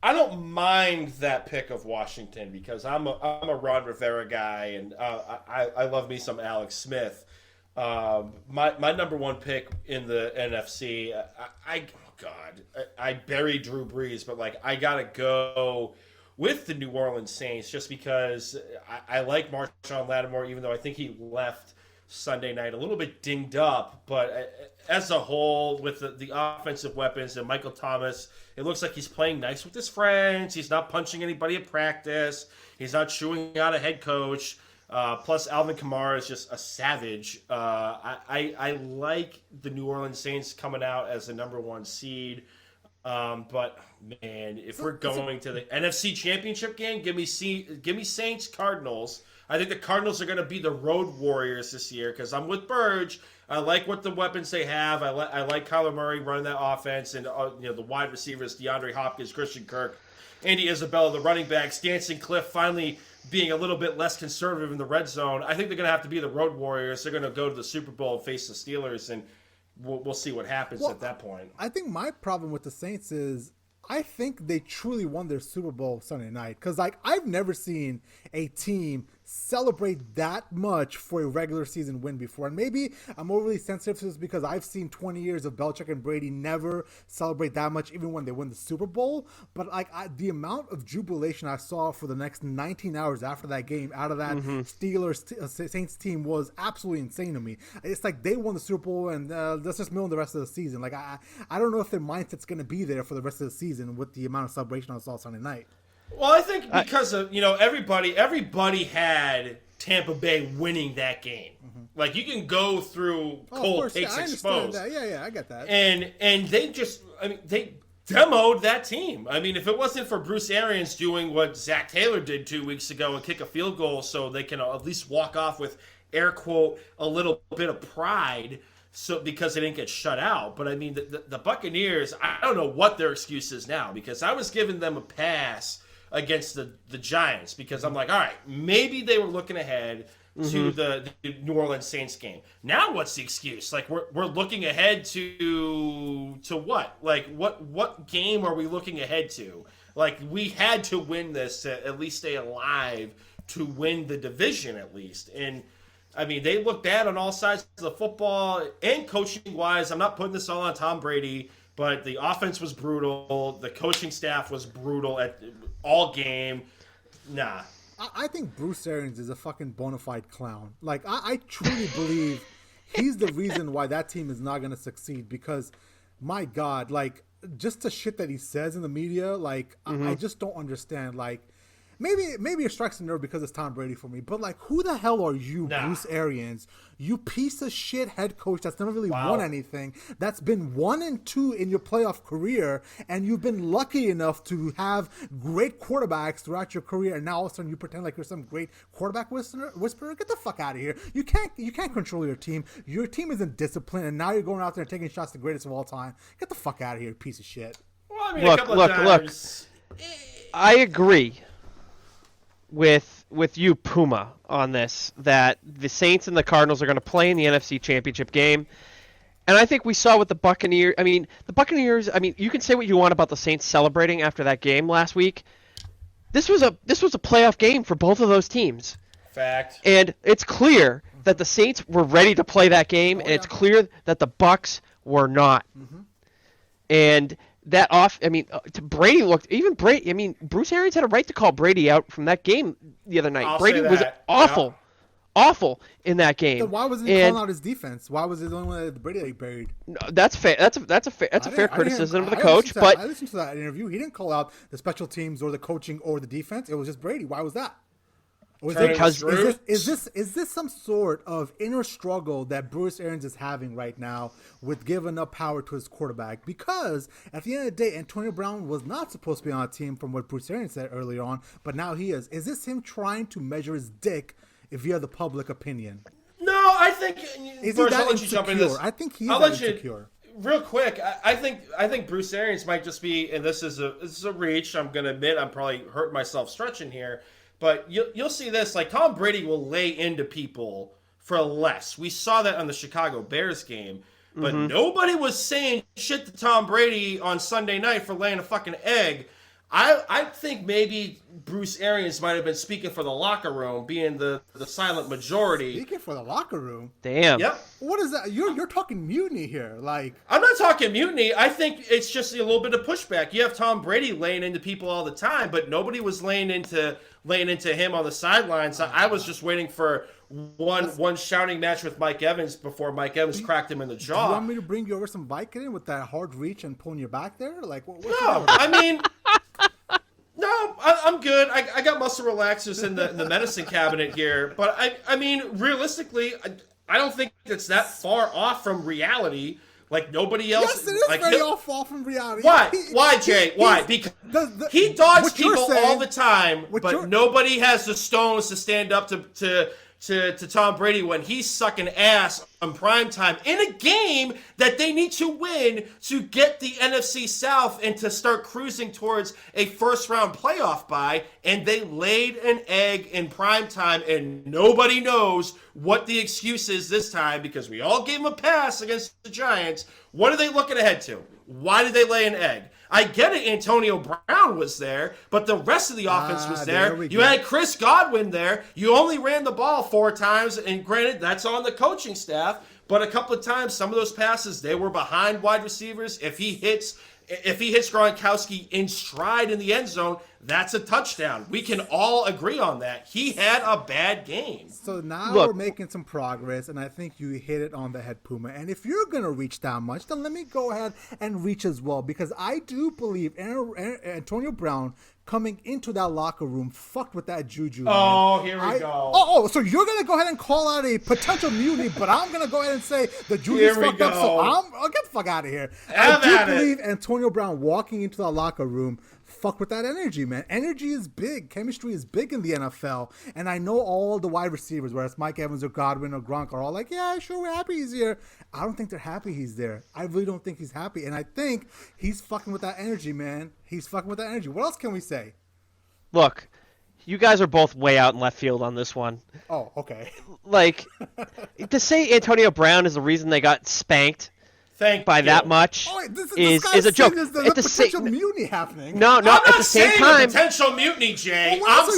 I don't mind that pick of Washington because I'm a Ron Rivera guy, and I love me some Alex Smith. My number 1 pick in the NFC, I buried Drew Brees, but I gotta go with the New Orleans Saints just because I like Marshawn Lattimore, even though I think he left Sunday night a little bit dinged up. But as a whole, with the offensive weapons and Michael Thomas, it looks like he's playing nice with his friends. He's not punching anybody at practice. He's not chewing out a head coach. Plus, Alvin Kamara is just a savage. I like the New Orleans Saints coming out as the number 1 seed. But, man, if we're going to the NFC Championship game, give me Saints Cardinals. I think the Cardinals are going to be the road warriors this year because I'm with Burge. I like what the weapons they have. I like Kyler Murray running that offense and the wide receivers, DeAndre Hopkins, Christian Kirk, Andy Isabella, the running backs, Dancing Cliff finally being a little bit less conservative in the red zone. I think they're going to have to be the road warriors. They're going to go to the Super Bowl and face the Steelers. And we'll see what happens at that point. I think my problem with the Saints is I think they truly won their Super Bowl Sunday night. Because, like, I've never seen a team celebrate that much for a regular season win before. And maybe I'm overly sensitive to this because I've seen 20 years of Belichick and Brady never celebrate that much, even when they win the Super Bowl. But, like, the amount of jubilation I saw for the next 19 hours after that game out of that Steelers Saints team was absolutely insane to me. It's like they won the Super Bowl and let's just mill the rest of the season. Like, I don't know if their mindset's going to be there for the rest of the season with the amount of celebration I saw Sunday night. Well, I think because of, everybody had Tampa Bay winning that game. Mm-hmm. Like, you can go through cold takes exposed. Yeah, I get that. And they just, they demoed that team. I mean, if it wasn't for Bruce Arians doing what Zach Taylor did 2 weeks ago and kick a field goal so they can at least walk off with, air quote, a little bit of pride, so because they didn't get shut out. But, I mean, the Buccaneers, I don't know what their excuse is now, because I was giving them a pass against the Giants because I'm like, all right, maybe they were looking ahead to the New Orleans Saints game. Now what's the excuse? Like, we're looking ahead to what? Like, what game are we looking ahead to? Like, we had to win this to at least stay alive, to win the division at least. And I mean, they look bad on all sides of the football and coaching wise. I'm not putting this all on Tom Brady, but the offense was brutal. The coaching staff was brutal at all game. Nah. I think Bruce Arians is a fucking bona fide clown. Like, I truly believe he's the reason why that team is not going to succeed because, my God, like, just the shit that he says in the media, like, I just don't understand. Like, maybe it strikes a nerve because it's Tom Brady for me, but, like, who the hell are you, Bruce Arians? You piece of shit head coach that's never really won anything, that's been 1-2 in your playoff career, and you've been lucky enough to have great quarterbacks throughout your career, and now all of a sudden you pretend like you're some great quarterback whisperer? Get the fuck out of here. You can't control your team. Your team isn't disciplined, and now you're going out there and taking shots the greatest of all time. Get the fuck out of here, you piece of shit. Well, I mean, look. I agree with you, Puma, on this, that the Saints and the Cardinals are going to play in the NFC Championship game. And I think we saw with the Buccaneers, you can say what you want about the Saints celebrating after that game last week. This was a playoff game for both of those teams. Fact. And it's clear that the Saints were ready to play that game, and it's clear that the Bucs were not. Mm-hmm. And that Brady looked, Bruce Arians had a right to call Brady out from that game the other night. Brady was awful in that game. Then why wasn't he calling out his defense? Why was it the only one that Brady buried? No, that's fair. That's a fair criticism of the coach. But I listened to that interview. He didn't call out the special teams or the coaching or the defense. It was just Brady. Why was that? Is this some sort of inner struggle that Bruce Arians is having right now with giving up power to his quarterback? Because at the end of the day, Antonio Brown was not supposed to be on a team from what Bruce Arians said earlier on, but now he is. Is this him trying to measure his dick via the public opinion? No, I think. Is he that insecure? I think he's that insecure. Real quick, I think Bruce Arians might just be, and this is a reach. I'm gonna admit I'm probably hurting myself stretching here. But you'll see this, like Tom Brady will lay into people for less. We saw that on the Chicago Bears game. But nobody was saying shit to Tom Brady on Sunday night for laying a fucking egg. I think maybe Bruce Arians might have been speaking for the locker room, being the silent majority. Speaking for the locker room? Damn. Yep. What is that? You're talking mutiny here. Like, I'm not talking mutiny. I think it's just a little bit of pushback. You have Tom Brady laying into people all the time, but nobody was laying into him on the sidelines. I was just waiting for one shouting match with Mike Evans before Mike Evans cracked him in the jaw. Do you want me to bring you over some Vicodin with that hard reach and pulling your back there? Like, what's no, I mean, no, I'm good. I got muscle relaxers in the medicine cabinet here, but I mean, realistically, I don't think it's that far off from reality. Like, nobody else. Yes, it is like very off from reality. Why? Why, Jay? Why? Because he dogs people all the time, but nobody has the stones to stand up to to Tom Brady when he's sucking ass on primetime in a game that they need to win to get the NFC South and to start cruising towards a first-round playoff bye, and they laid an egg in primetime, and nobody knows what the excuse is this time because we all gave them a pass against the Giants. What are they looking ahead to? Why did they lay an egg? I get it, Antonio Brown was there, but the rest of the offense was there. You had Chris Godwin there. You only ran the ball 4 times, and granted, that's on the coaching staff, but a couple of times, some of those passes, they were behind wide receivers. If he hits Gronkowski in stride in the end zone, that's a touchdown. We can all agree on that. He had a bad game. So now we're making some progress, and I think you hit it on the head, Puma. And if you're going to reach that much, then let me go ahead and reach as well, because I do believe Antonio Brown coming into that locker room fucked with that juju. Oh, man. Here we go. So you're going to go ahead and call out a potential mutiny, but I'm going to go ahead and say the juju's fucked up, so I'll get the fuck out of here. I do believe Antonio Brown walking into that locker room fuck with that energy, man. Energy is big. Chemistry is big in the NFL. And I know all the wide receivers, whether it's Mike Evans or Godwin or Gronk, are all like, yeah, sure, we're happy he's here. I don't think they're happy he's there. I really don't think he's happy. And I think he's fucking with that energy, man. He's fucking with that energy. What else can we say? Look, you guys are both way out in left field on this one. Oh, okay. Like, to say Antonio Brown is the reason they got spanked that much is a joke. There's a potential mutiny happening. No, at the same time, potential mutiny, Jay. Well,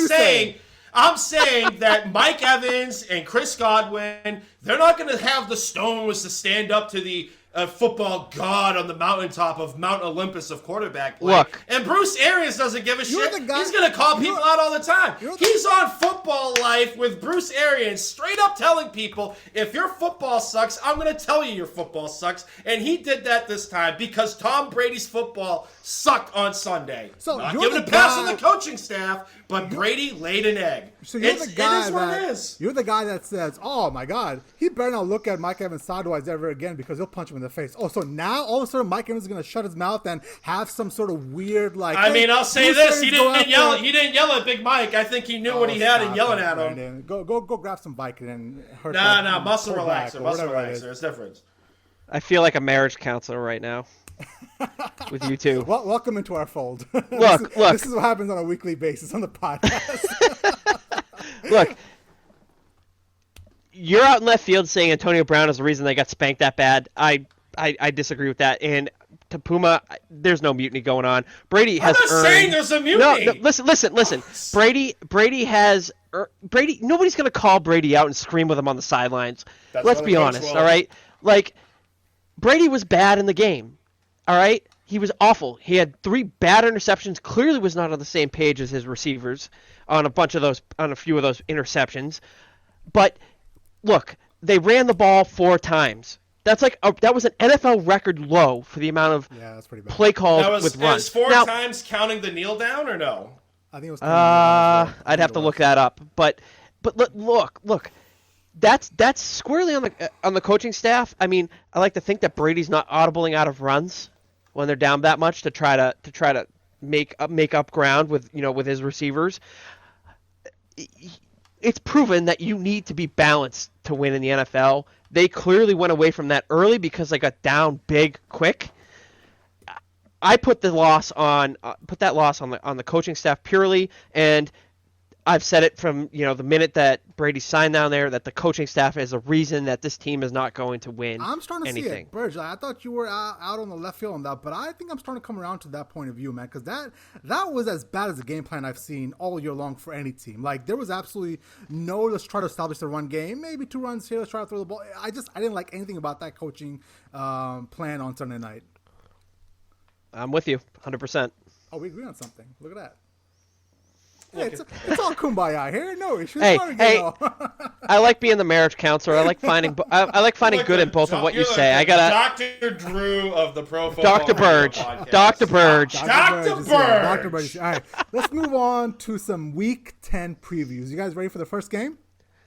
I'm saying that Mike Evans and Chris Godwin, they're not going to have the stones to stand up to the football god on the mountaintop of Mount Olympus of quarterback play. Look, and Bruce Arians doesn't give a shit. He's going to call people out all the time. He's on Football Life with Bruce Arians, straight up telling people, if your football sucks, I'm going to tell you your football sucks. And he did that this time because Tom Brady's football sucked on Sunday. So not giving a pass on the coaching staff, but Brady laid an egg. So you're the guy that says, oh my God, he better not look at Mike Evans sideways ever again because he'll punch him in the face. Oh, so now all of a sudden Mike Evans is going to shut his mouth and have some sort of weird I'll say this: he didn't yell at Big Mike. I think he knew what he had and yelling at him. Brandon. Go grab some Vicodin and hurt. Muscle relaxer. There's difference. I feel like a marriage counselor right now. With you two. Well, welcome into our fold. Look. This is what happens on a weekly basis on the podcast. Look, you're out in left field saying Antonio Brown is the reason they got spanked that bad. I disagree with that. And to Puma, there's no mutiny going on. Brady has I'm not saying there's a mutiny. No, listen. Brady has. Nobody's going to call Brady out and scream with him on the sidelines. Let's be honest, all right? Like, Brady was bad in the game, all right? He was awful. He had 3 bad interceptions. Clearly was not on the same page as his receivers on a few of those interceptions. But look, they ran the ball 4 times. That's that was an NFL record low for the amount of that's pretty bad. Play calls with runs. Is 4 times counting the kneel down or no? I think it was. I'd have to look that up. But look. That's squarely on the coaching staff. I mean, I like to think that Brady's not audibling out of runs when they're down that much to try to make up ground with his receivers. It's proven that you need to be balanced to win in the NFL. They clearly went away from that early because they got down big quick. I put that loss on the coaching staff purely, and I've said it from the minute that Brady signed down there that the coaching staff is a reason that this team is not going to win. I'm starting to anything. see it, Burge. I thought you were out on the left field on that, but I think I'm starting to come around to that point of view, man. Because that was as bad as a game plan I've seen all year long for any team. Like there was absolutely no let's try to establish the run game, maybe 2 runs here, let's try to throw the ball. I didn't like anything about that coaching plan on Sunday night. I'm with you, 100%. Oh, we agree on something. Look at that. Hey, it's all kumbaya here. No issues. Hey, I like being the marriage counselor. I like finding good in both of what you say. I got Dr. Drew of the Pro Football Dr. Burge. Dr. Burge. Dr. Burge. All right, let's move on to some Week 10 previews. You guys ready for the first game?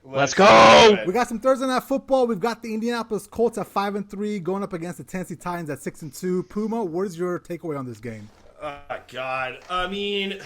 Let's go. We got some Thursday Night Football. We've got the Indianapolis Colts at 5-3 going up against the Tennessee Titans at 6-2. Puma, what is your takeaway on this game? Oh, God. I mean,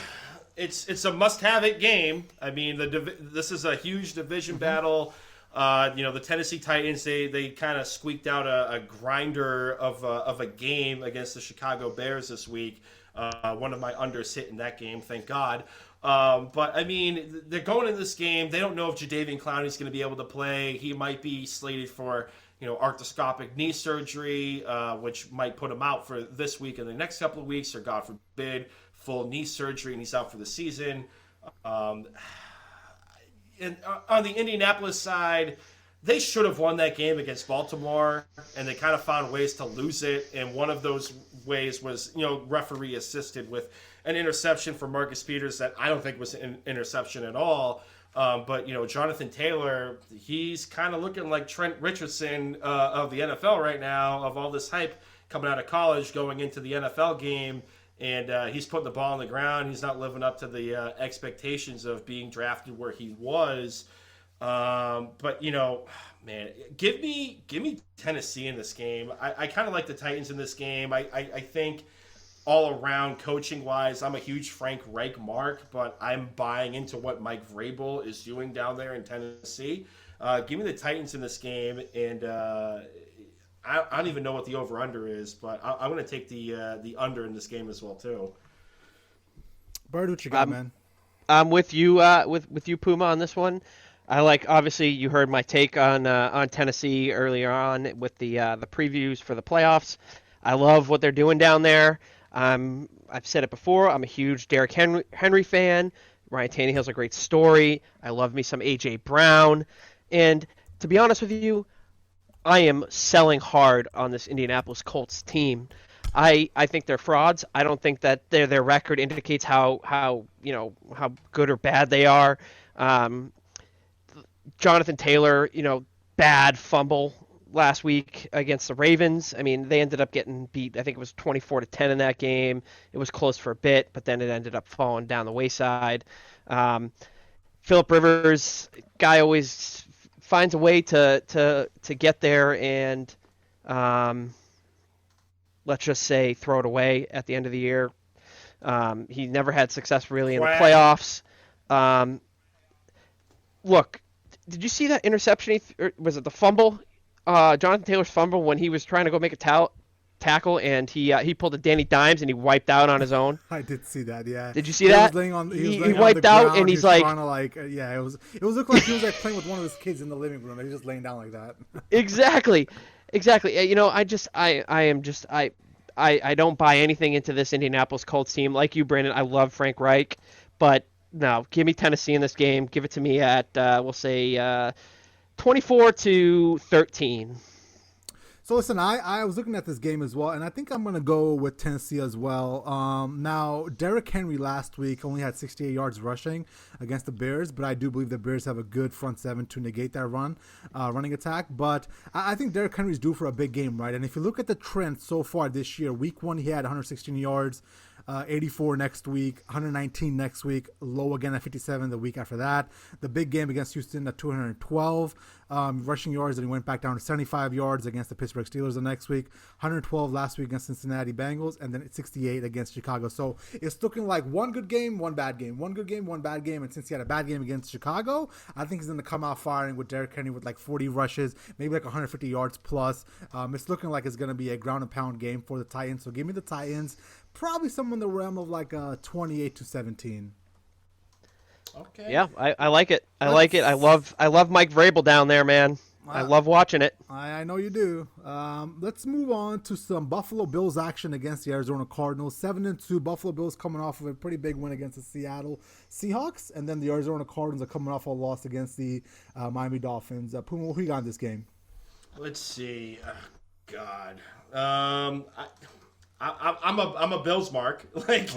it's a must-have it game. I mean, this is a huge division battle. The Tennessee Titans, they kind of squeaked out a grinder of a game against the Chicago Bears this week. One of my unders hit in that game, thank God. But I mean, they're going into this game. They don't know if Jadeveon Clowney's going to be able to play. He might be slated for arthroscopic knee surgery, which might put him out for this week and the next couple of weeks, or God forbid, full knee surgery, and he's out for the season. And on the Indianapolis side, they should have won that game against Baltimore, and they kind of found ways to lose it. And one of those ways was, referee assisted with an interception for Marcus Peters that I don't think was an interception at all. But Jonathan Taylor, he's kind of looking like Trent Richardson of the NFL right now, of all this hype coming out of college going into the NFL game. And he's putting the ball on the ground. He's not living up to the expectations of being drafted where he was. But man, give me Tennessee in this game. I kind of like the Titans in this game. I think all around coaching wise, I'm a huge Frank Reich mark, but I'm buying into what Mike Vrabel is doing down there in Tennessee. Give me the Titans in this game, and I don't even know what the over-under is, but I'm going to take the under in this game as well, too. Bird, what you got, man? I'm with you, with you, Puma, on this one. Obviously, you heard my take on Tennessee earlier on with the previews for the playoffs. I love what they're doing down there. I've said it before. I'm a huge Derrick Henry fan. Ryan Tannehill's a great story. I love me some A.J. Brown. And to be honest with you, I am selling hard on this Indianapolis Colts team. I think they're frauds. I don't think that their record indicates how good or bad they are. Jonathan Taylor, bad fumble last week against the Ravens. I mean, they ended up getting beat. I think it was 24-10 in that game. It was close for a bit, but then it ended up falling down the wayside. Phillip Rivers, guy always finds a way to get there and let's just say throw it away at the end of the year. He never had success really in the playoffs. Look, did you see that interception? Was it the fumble? Jonathan Taylor's fumble when he was trying to go make a tackle, and he pulled a Danny Dimes and he wiped out on his own. I did see that. Yeah. Did you see that? He wiped out and he's like, it was looked like he was like playing with one of his kids in the living room. He was just laying down like that. Exactly. I don't buy anything into this Indianapolis Colts team. Like you, Brandon, I love Frank Reich, but no, give me Tennessee in this game. Give it to me at we'll say 24-13. So listen, I was looking at this game as well, and I think I'm going to go with Tennessee as well. Now, Derrick Henry last week only had 68 yards rushing against the Bears, but I do believe the Bears have a good front seven to negate that running attack. But I think Derrick Henry's due for a big game, right? And if you look at the trend so far this year, week 1 he had 116 yards, 84 next week, 119 next week, low again at 57 the week after that. The big game against Houston at 212 rushing yards, and he went back down to 75 yards against the Pittsburgh Steelers the next week, 112 last week against Cincinnati Bengals, and then 68 against Chicago. So it's looking like one good game, one bad game, one good game, one bad game. And since he had a bad game against Chicago, I think he's going to come out firing with Derrick Henry with like 40 rushes, maybe like 150 yards plus. It's looking like it's going to be a ground and pound game for the Titans. So give me the Titans. Probably somewhere in the realm of like 28-17. Okay. Yeah, I like it. I like it. I love Mike Vrabel down there, man. I love watching it. I know you do. Let's move on to some Buffalo Bills action against the Arizona Cardinals. 7-2 Buffalo Bills coming off of a pretty big win against the Seattle Seahawks, and then the Arizona Cardinals are coming off a loss against the Miami Dolphins. Puma, who you got in this game? Let's see. God. I'm a Bills mark. Let's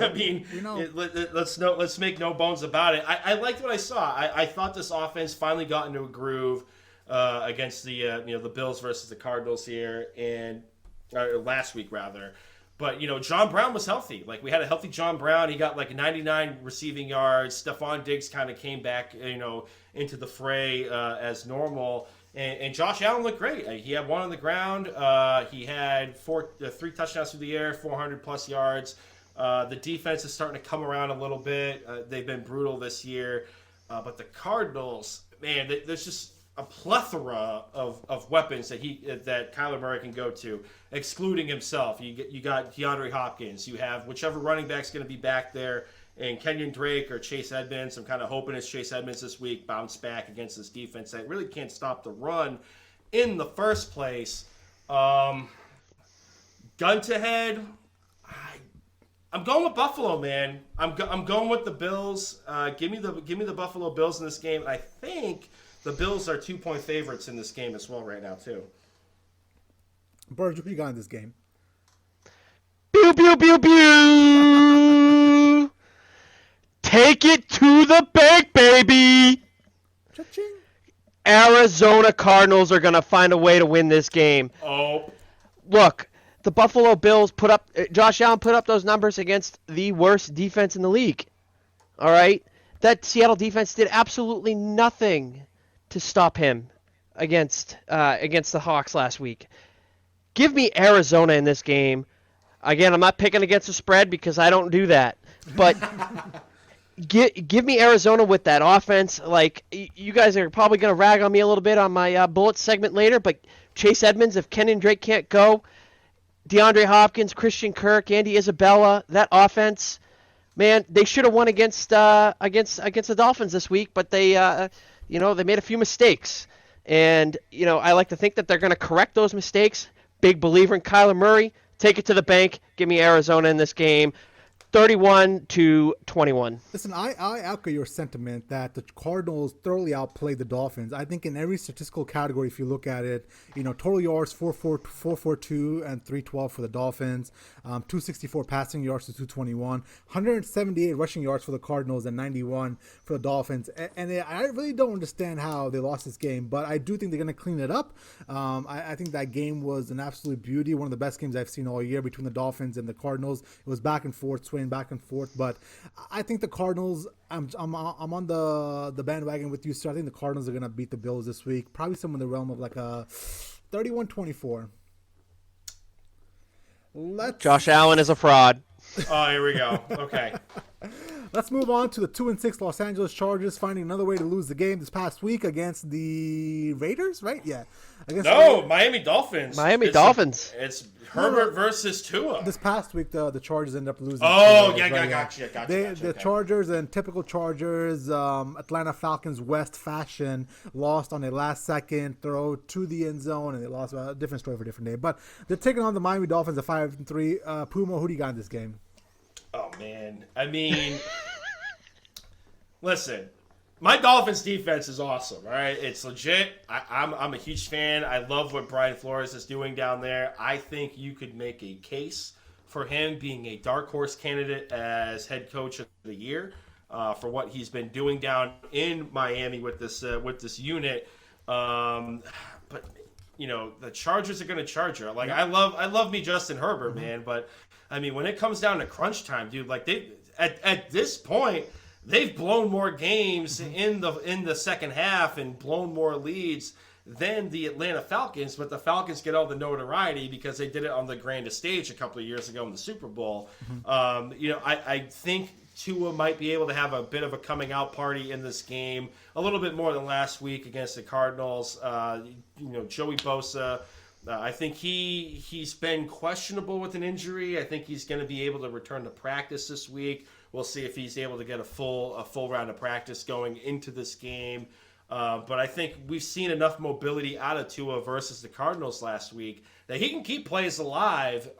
make no bones about it. I liked what I saw. I thought this offense finally got into a groove against the Bills versus the Cardinals here, and last week rather. But John Brown was healthy. Like, we had a healthy John Brown. He got like 99 receiving yards. Stephon Diggs kind of came back into the fray as normal. And Josh Allen looked great. He had one on the ground. He had 3 touchdowns through the air, 400-plus yards. The defense is starting to come around a little bit. They've been brutal this year. But the Cardinals, man, there's just a plethora of weapons that Kyler Murray can go to, excluding himself. You got DeAndre Hopkins. You have whichever running back's going to be back there, and Kenyon Drake or Chase Edmonds. I'm kind of hoping it's Chase Edmonds this week, bounce back against this defense that really can't stop the run in the first place. Gun to head, I'm going with Buffalo, man. I'm going with the Bills. Give me the Buffalo Bills in this game. I think the Bills are 2-point favorites in this game as well right now too. Burg, who you got in this game? Pew, pew, pew, pew. Take it to the bank, baby. Cha-ching. Arizona Cardinals are going to find a way to win this game. Oh. Look, the Buffalo Bills Josh Allen put up those numbers against the worst defense in the league. All right? That Seattle defense did absolutely nothing to stop him against the Hawks last week. Give me Arizona in this game. Again, I'm not picking against the spread because I don't do that. But give me Arizona with that offense. Like, you guys are probably going to rag on me a little bit on my Bullets segment later, but Chase Edmonds, if Kenyon Drake can't go, DeAndre Hopkins, Christian Kirk, Andy Isabella, that offense, man, they should have won against the Dolphins this week, but they made a few mistakes. And, I like to think that they're going to correct those mistakes. Big believer in Kyler Murray. Take it to the bank. Give me Arizona in this game. 31-21. Listen, I echo your sentiment that the Cardinals thoroughly outplayed the Dolphins. I think in every statistical category, if you look at it, total yards 442 and 312 for the Dolphins, 264 passing yards to 221, 178 rushing yards for the Cardinals and 91 for the Dolphins. And I really don't understand how they lost this game, but I do think they're going to clean it up. I think that game was an absolute beauty, one of the best games I've seen all year between the Dolphins and the Cardinals. It was back and forth, swaying back and forth, but I think the Cardinals, I'm on the bandwagon with you, so I think the Cardinals are going to beat the Bills this week, probably somewhere in the realm of like a 31-24. Josh Allen is a fraud. Oh, here we go. Okay. Let's move on to the 2-6 Los Angeles Chargers finding another way to lose the game this past week against the Raiders, right? Yeah. Miami Dolphins. Dolphins. It's Herbert versus Tua. This past week, the Chargers ended up losing. Oh, gotcha. The Chargers, in typical Chargers, Atlanta Falcons West fashion, lost on a last-second throw to the end zone, and they lost. A different story for a different day. But they're taking on the Miami Dolphins at 5-3. Puma, who do you got in this game? Oh, man. I mean, listen. My Dolphins defense is awesome, all right? It's legit. I'm a huge fan. I love what Brian Flores is doing down there. I think you could make a case for him being a dark horse candidate as head coach of the year for what he's been doing down in Miami with this unit. But the Chargers are going to charge her. Like, I love me Justin Herbert, man. But I mean, when it comes down to crunch time, dude, like at this point, they've blown more games in the second half and blown more leads than the Atlanta Falcons, but the Falcons get all the notoriety because they did it on the grandest stage a couple of years ago in the Super Bowl. I think Tua might be able to have a bit of a coming out party in this game, a little bit more than last week against the Cardinals. Joey Bosa, I think he's been questionable with an injury. I think he's going to be able to return to practice this week. We'll see if he's able to get a full round of practice going into this game. But I think we've seen enough mobility out of Tua versus the Cardinals last week that he can keep plays alive.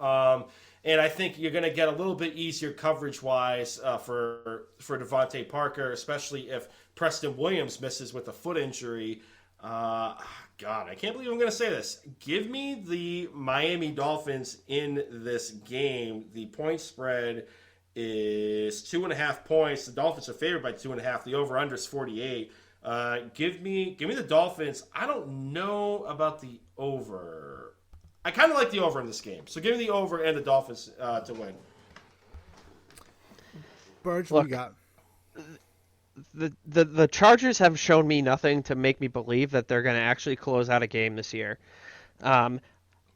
And I think you're going to get a little bit easier coverage-wise for Devontae Parker, especially if Preston Williams misses with a foot injury. God, I can't believe I'm going to say this. Give me the Miami Dolphins in this game. The point spread is 2.5 points. The Dolphins are favored by 2.5. The over/under is 48. Give me the Dolphins. I don't know about the over. I kind of like the over in this game, so give me the over and the Dolphins to win. Burge, what you got? The Chargers have shown me nothing to make me believe that they're going to actually close out a game this year.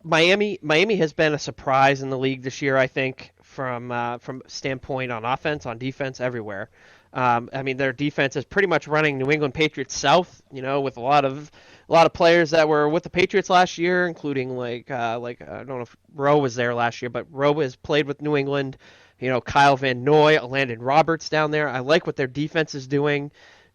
Miami has been a surprise in the league this year, I think, from standpoint on offense, on defense, everywhere. I mean, their defense is pretty much running New England Patriots south, with a lot of players that were with the Patriots last year, including I don't know if Rowe was there last year, but Rowe has played with New England. Kyle Van Noy, Landon Roberts down there. I like what their defense is doing.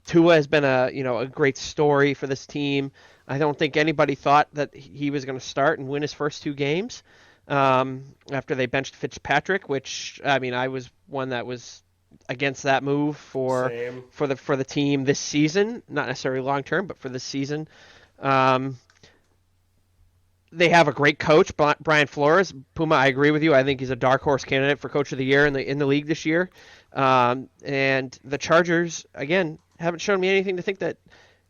Tua has been a great story for this team. I don't think anybody thought that he was going to start and win his first 2 games after they benched Fitzpatrick, which I was one that was against that move for the team this season, not necessarily long term, but for this season. They have a great coach, Brian Flores. Puma, I agree with you. I think he's a dark horse candidate for Coach of the Year in the league this year. And the Chargers, again, haven't shown me anything to think that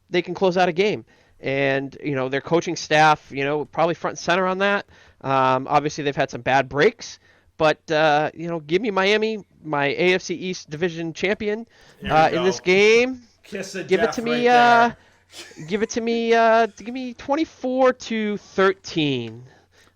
they can close out a game. And their coaching staff, probably front and center on that. Obviously, they've had some bad breaks, but give me Miami, my AFC East division champion, in this game. Give it to me. Give it to me. Give me 24-13.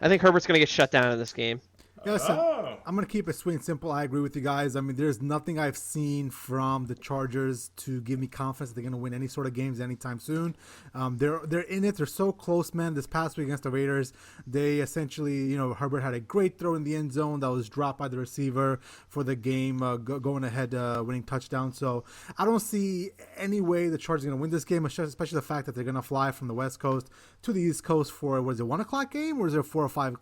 I think Herbert's going to get shut down in this game. Yeah, listen, I'm going to keep it sweet and simple. I agree with you guys. I mean, there's nothing I've seen from the Chargers to give me confidence that they're going to win any sort of games anytime soon. They're in it. They're so close, man. This past week against the Raiders, they essentially, Herbert had a great throw in the end zone that was dropped by the receiver for the game, going ahead, winning touchdown. So I don't see any way the Chargers are going to win this game, especially the fact that they're going to fly from the West Coast to the East Coast for, was it 1 o'clock game or is it 4 or 5?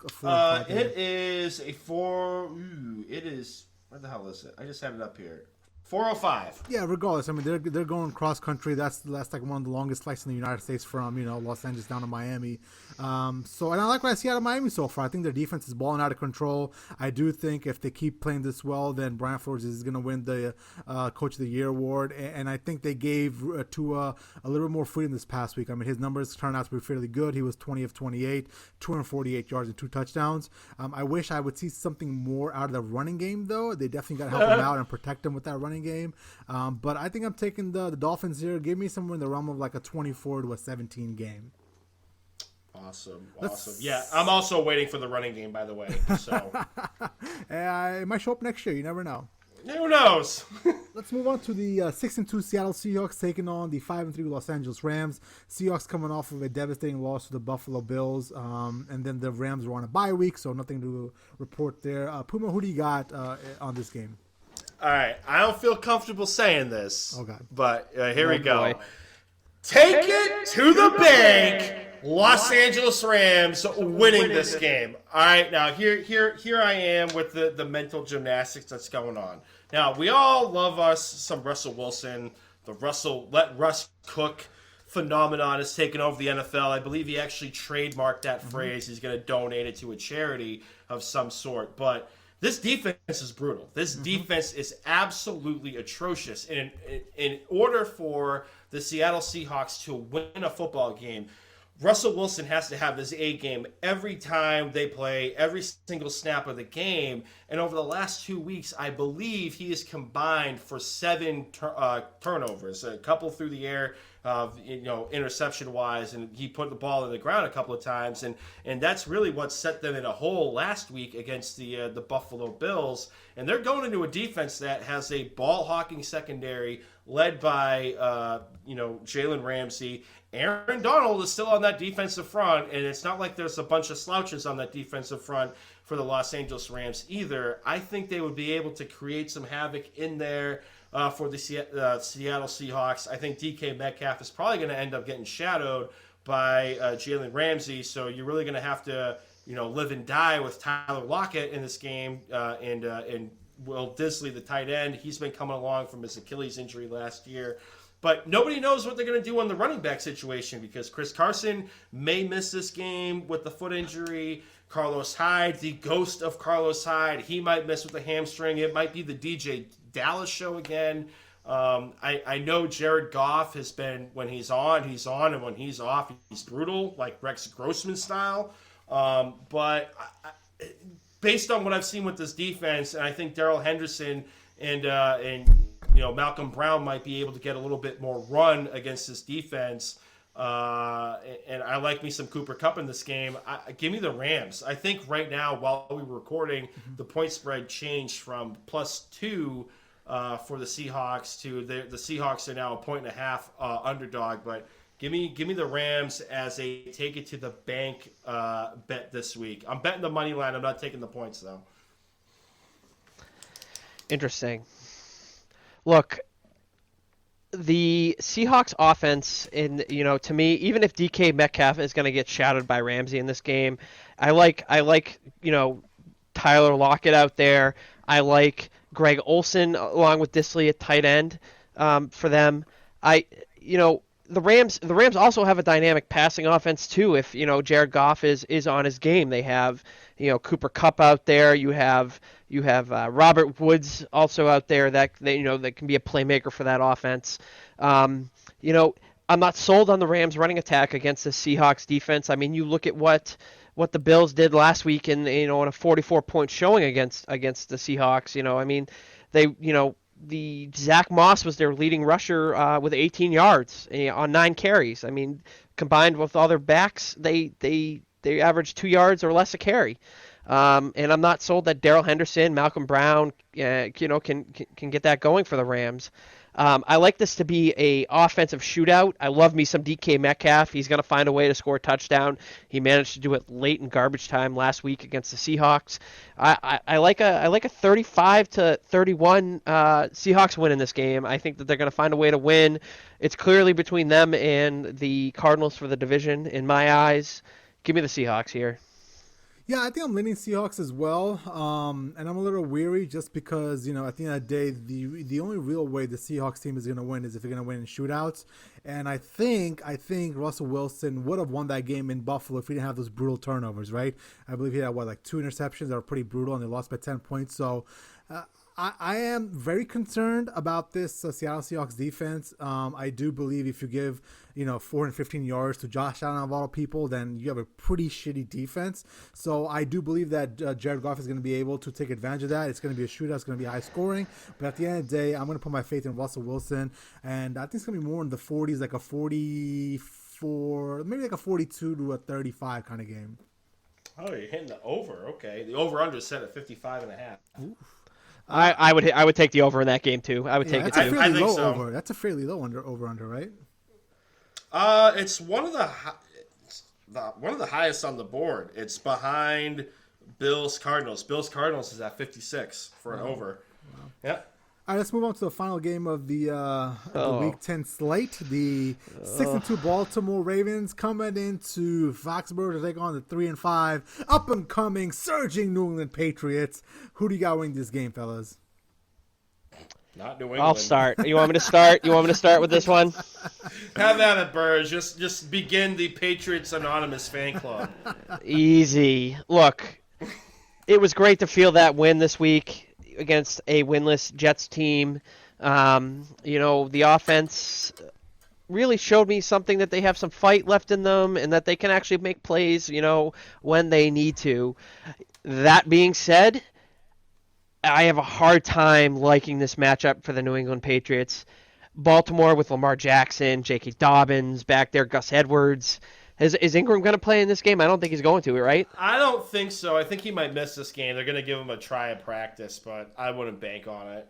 It is it is, where the hell is it? I just had it up here. 4:05. Yeah, regardless. I mean, they're going cross country. That's like one of the longest flights in the United States from Los Angeles down to Miami. And I like what I see out of Miami so far. I think their defense is balling out of control. I do think if they keep playing this well, then Brian Flores is going to win the Coach of the Year award. And I think they gave Tua a little bit more freedom this past week. I mean, his numbers turned out to be fairly good. He was 20 of 28, 248 yards and 2 touchdowns. I wish I would see something more out of the running game, though. They definitely got to help him out and protect him with that running game. But I think I'm taking the Dolphins here. Give me somewhere in the realm of like a 24-17 game. Awesome. Yeah, I'm also waiting for the running game, by the way. So it might show up next year. You never know. Who knows? Let's move on to the 6-2 Seattle Seahawks taking on the 5-3 Los Angeles Rams. Seahawks coming off of a devastating loss to the Buffalo Bills, and then the Rams were on a bye week, so nothing to report there. Puma, who do you got on this game? All right, I don't feel comfortable saying this, but here we go. Boy. Take it to the bank. Los Angeles Rams winning this game. All right, now here I am with the mental gymnastics that's going on. Now, we all love us some Russell Wilson. The let Russ cook phenomenon has taken over the NFL. I believe he actually trademarked that phrase. He's going to donate it to a charity of some sort. But this defense is brutal. This defense is absolutely atrocious. And in order for the Seattle Seahawks to win a football game, Russell Wilson has to have his A game every time they play, every single snap of the game. And over the last 2 weeks, I believe he has combined for 7 turnovers, a couple through the air, interception-wise, and he put the ball in the ground a couple of times. And that's really what set them in a hole last week against the Buffalo Bills. And they're going into a defense that has a ball-hawking secondary led by, Jalen Ramsey. Aaron Donald is still on that defensive front, and it's not like there's a bunch of slouches on that defensive front for the Los Angeles Rams either. I think they would be able to create some havoc in there for the Seattle Seahawks. I think DK Metcalf is probably going to end up getting shadowed by Jalen Ramsey, so you're really going to have to live and die with Tyler Lockett in this game, and Will Disley, the tight end. He's been coming along from his Achilles injury last year. But nobody knows what they're going to do on the running back situation because Chris Carson may miss this game with the foot injury. Carlos Hyde, the ghost of Carlos Hyde, he might miss with the hamstring. It might be the DJ Dallas show again. I know Jared Goff has been, when he's on, and when he's off, he's brutal, like Rex Grossman style. But based on what I've seen with this defense, and I think Darrell Henderson and Malcolm Brown might be able to get a little bit more run against this defense. And I like me some Cooper Kupp in this game. Give me the Rams. I think right now, while we were recording, the point spread changed from +2 for the Seahawks to the Seahawks are now a 1.5 underdog. But give me the Rams as a take it to the bank bet this week. I'm betting the money line. I'm not taking the points though. Interesting. Look, the Seahawks offense, to me, even if DK Metcalf is going to get shadowed by Ramsey in this game, I like Tyler Lockett out there. I like Greg Olsen along with Disley at tight end for them. The Rams also have a dynamic passing offense too. If Jared Goff is on his game, they have Cooper Kupp out there. You have Robert Woods also out there that can be a playmaker for that offense. I'm not sold on the Rams running attack against the Seahawks defense. I mean, you look at what the Bills did last week in a 44-point showing against the Seahawks. The Zach Moss was their leading rusher with 18 yards on 9 carries. I mean, combined with all their backs, they averaged 2 yards or less a carry. And I'm not sold that Darrell Henderson, Malcolm Brown, can get that going for the Rams. I like this to be a offensive shootout. I love me some DK Metcalf. He's going to find a way to score a touchdown. He managed to do it late in garbage time last week against the Seahawks. I like a 35-31 Seahawks win in this game. I think that they're going to find a way to win. It's clearly between them and the Cardinals for the division in my eyes. Give me the Seahawks here. Yeah, I think I'm leaning Seahawks as well, and I'm a little weary just because, at the end of the day, the only real way the Seahawks team is going to win is if they're going to win in shootouts, and I think Russell Wilson would have won that game in Buffalo if he didn't have those brutal turnovers, right? I believe he had, 2 interceptions that were pretty brutal, and they lost by 10 points, so I am very concerned about this Seattle Seahawks defense. I do believe if you give, 415 yards to Josh Allen of all people, then you have a pretty shitty defense. So I do believe that Jared Goff is going to be able to take advantage of that. It's going to be a shootout. It's going to be high scoring. But at the end of the day, I'm going to put my faith in Russell Wilson. And I think it's going to be more in the 40s, like a 44, maybe like a 42 to a 35 kind of game. Oh, you're hitting the over. Okay. The over-under is set at 55.5. Oof. I would take the over in that game too. I would take it too. I think so. Over. That's a fairly low over under, right? It's one of the highest on the board. It's behind Bills Cardinals. Bills Cardinals is at 56 for an over. Wow. Yeah. All right, let's move on to the final game of the Week 10 slate. The 6-2 Baltimore Ravens coming into Foxborough to take on the 3-5 up-and-coming, surging New England Patriots. Who do you got winning this game, fellas? Not New England. I'll start. You want me to start? You want me to start with this one? Have at it, Burge. Just begin the Patriots Anonymous fan club. Easy. Look, it was great to feel that win this week against a winless Jets team. The offense really showed me something that they have some fight left in them and that they can actually make plays, when they need to. That being said, I have a hard time liking this matchup for the New England Patriots. Baltimore with Lamar Jackson, J.K. Dobbins back there, Gus Edwards. Is Ingram going to play in this game? I don't think he's going to, right? I don't think so. I think he might miss this game. They're going to give him a try at practice, but I wouldn't bank on it.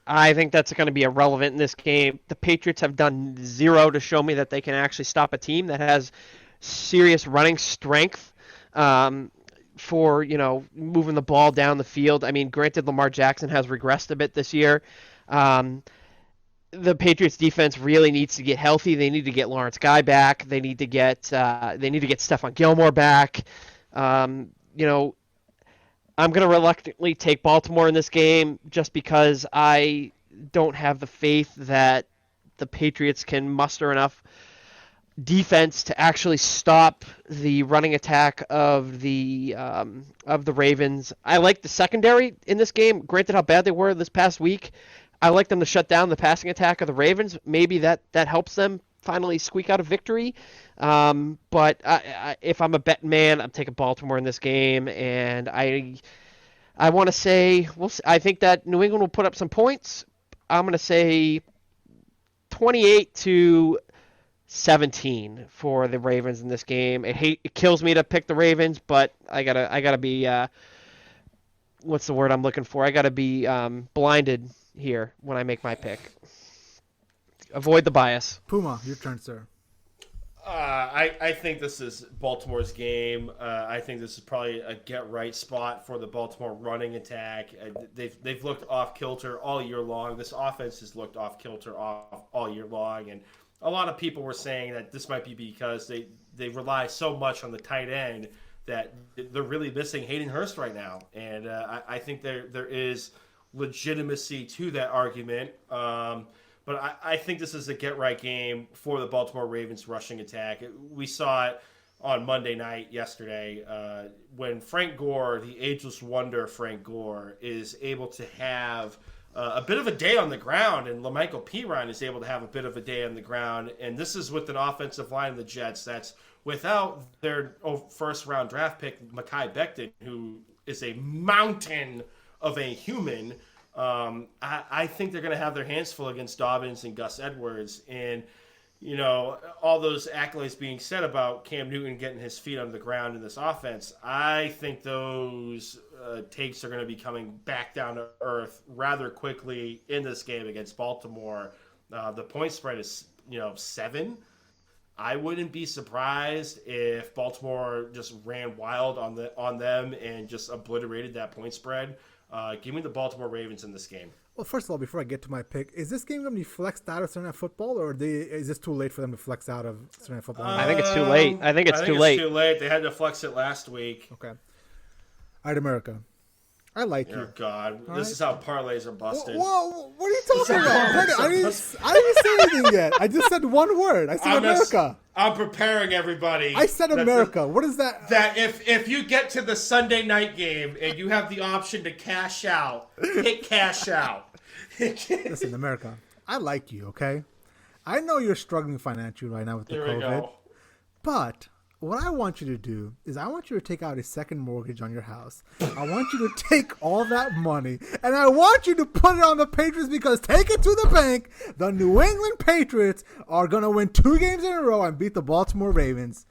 I think that's going to be irrelevant in this game. The Patriots have done zero to show me that they can actually stop a team that has serious running strength for, moving the ball down the field. I mean, granted, Lamar Jackson has regressed a bit this year. The Patriots defense really needs to get healthy. They need to get Lawrence Guy back. They need to get Stephon Gilmore back. I'm going to reluctantly take Baltimore in this game just because I don't have the faith that the Patriots can muster enough defense to actually stop the running attack of the Ravens. I like the secondary in this game. Granted how bad they were this past week, I like them to shut down the passing attack of the Ravens. Maybe that helps them finally squeak out a victory. But if I'm a betting man, I'm taking Baltimore in this game, and I want to say I think that New England will put up some points. I'm going to say 28-17 17 for the Ravens in this game. It kills me to pick the Ravens, but I gotta be what's the word I'm looking for? I gotta be blinded here when I make my pick. Avoid the bias. Puma, your turn, sir. I think this is Baltimore's game. I think this is probably a get-right spot for the Baltimore running attack. They've looked off-kilter all year long. This offense has looked off-kilter all year long, and a lot of people were saying that this might be because they rely so much on the tight end that they're really missing Hayden Hurst right now. And I think there is legitimacy to that argument. But I think this is a get-right game for the Baltimore Ravens rushing attack. We saw it on Monday night yesterday when Frank Gore, the ageless wonder Frank Gore, is able to have a bit of a day on the ground, and LaMichael Pirine is able to have a bit of a day on the ground. And this is with an offensive line of the Jets that's without their first-round draft pick, Mekhi Becton, who is a mountain of a human. I think they're going to have their hands full against Dobbins and Gus Edwards. And, you know, all those accolades being said about Cam Newton getting his feet on the ground in this offense, I think those takes are going to be coming back down to earth rather quickly in this game against Baltimore. The point spread is, 7. I wouldn't be surprised if Baltimore just ran wild on them and just obliterated that point spread. Give me the Baltimore Ravens in this game. Well, first of all, before I get to my pick, is this game going to be flexed out of Sunday Night Football, or is this too late for them to flex out of Sunday Night Football? I think it's too late. I think it's too late. They had to flex it last week. Okay. All right, America. I like you. Oh, God. This is how parlays are busted. Whoa, what are you talking about? I didn't say anything yet. I just said one word. I said America. I'm preparing everybody. I said America. What is that? That if you get to the Sunday night game and you have the option to cash out, hit cash out. Listen, America, I like you, okay? I know you're struggling financially right now with the COVID. But what I want you to do is I want you to take out a second mortgage on your house. I want you to take all that money, and I want you to put it on the Patriots, because take it to the bank. The New England Patriots are going to win 2 games in a row and beat the Baltimore Ravens.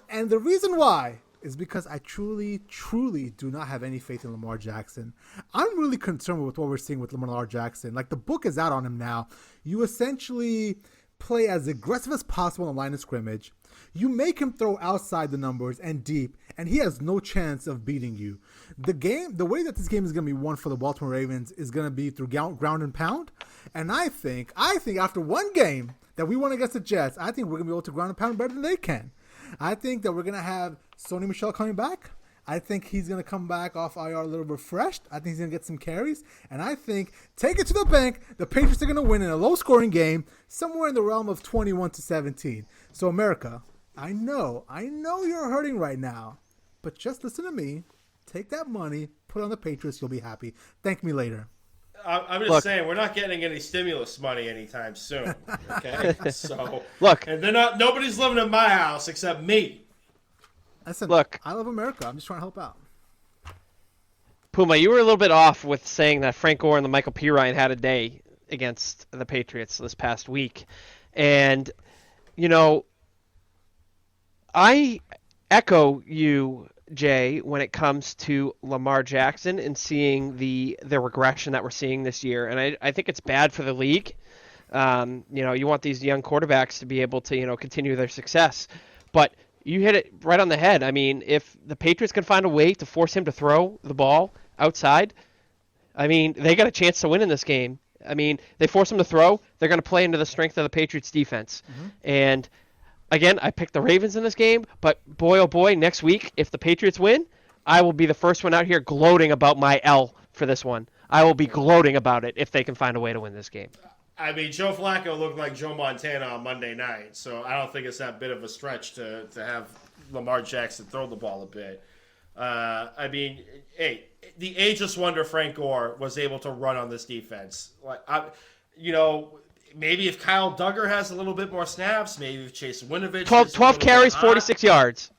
And the reason why is because I truly, truly do not have any faith in Lamar Jackson. I'm really concerned with what we're seeing with Lamar Jackson. Like, the book is out on him now. You essentially play as aggressive as possible on the line of scrimmage. You make him throw outside the numbers and deep, and he has no chance of beating you. The way that this game is going to be won for the Baltimore Ravens is going to be through ground and pound. And I think after one game that we won against the Jets, I think we're going to be able to ground and pound better than they can. I think that we're going to have Sony Michel coming back. I think he's going to come back off IR a little refreshed. I think he's going to get some carries. And I think, take it to the bank, the Patriots are going to win in a low-scoring game, somewhere in the realm of 21-17. So, America, I know you're hurting right now, but just listen to me. Take that money, put it on the Patriots, you'll be happy. Thank me later. I'm just saying, we're not getting any stimulus money anytime soon. Okay, so look, and nobody's living in my house except me. Listen, look, I love America. I'm just trying to help out. Puma, you were a little bit off with saying that Frank Gore and the Michael Pirine had a day against the Patriots this past week, and I echo you, Jay, when it comes to Lamar Jackson and seeing the regression that we're seeing this year. And I think it's bad for the league. You want these young quarterbacks to be able to, continue their success. But you hit it right on the head. I mean, if the Patriots can find a way to force him to throw the ball outside, I mean, they got a chance to win in this game. I mean, they force him to throw, they're going to play into the strength of the Patriots defense. Mm-hmm. And again, I picked the Ravens in this game, but boy, oh boy, next week, if the Patriots win, I will be the first one out here gloating about my L for this one. I will be gloating about it if they can find a way to win this game. I mean, Joe Flacco looked like Joe Montana on Monday night, so I don't think it's that bit of a stretch to have Lamar Jackson throw the ball a bit. I mean, hey, the ageless wonder Frank Gore was able to run on this defense. Maybe if Kyle Duggar has a little bit more snaps, maybe if Chase Winovich 12 carries, 46 yards.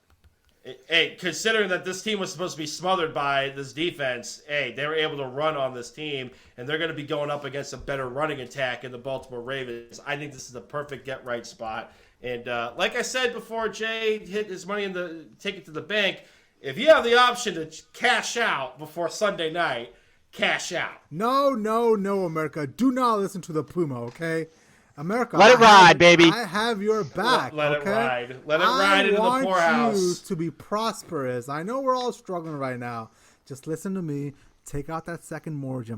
Hey, considering that this team was supposed to be smothered by this defense, they were able to run on this team, and they're going to be going up against a better running attack in the Baltimore Ravens. I think this is the perfect get-right spot, And like I said before, Jay hit his money in the take it to the bank. If you have the option to cash out before Sunday night, cash out. No, America. Do not listen to the Puma, okay? America, Let it ride, baby. I have your back. Let okay? it ride. Let it ride into the poorhouse. I want you to be prosperous. I know we're all struggling right now. Just listen to me. Take out that second mortgage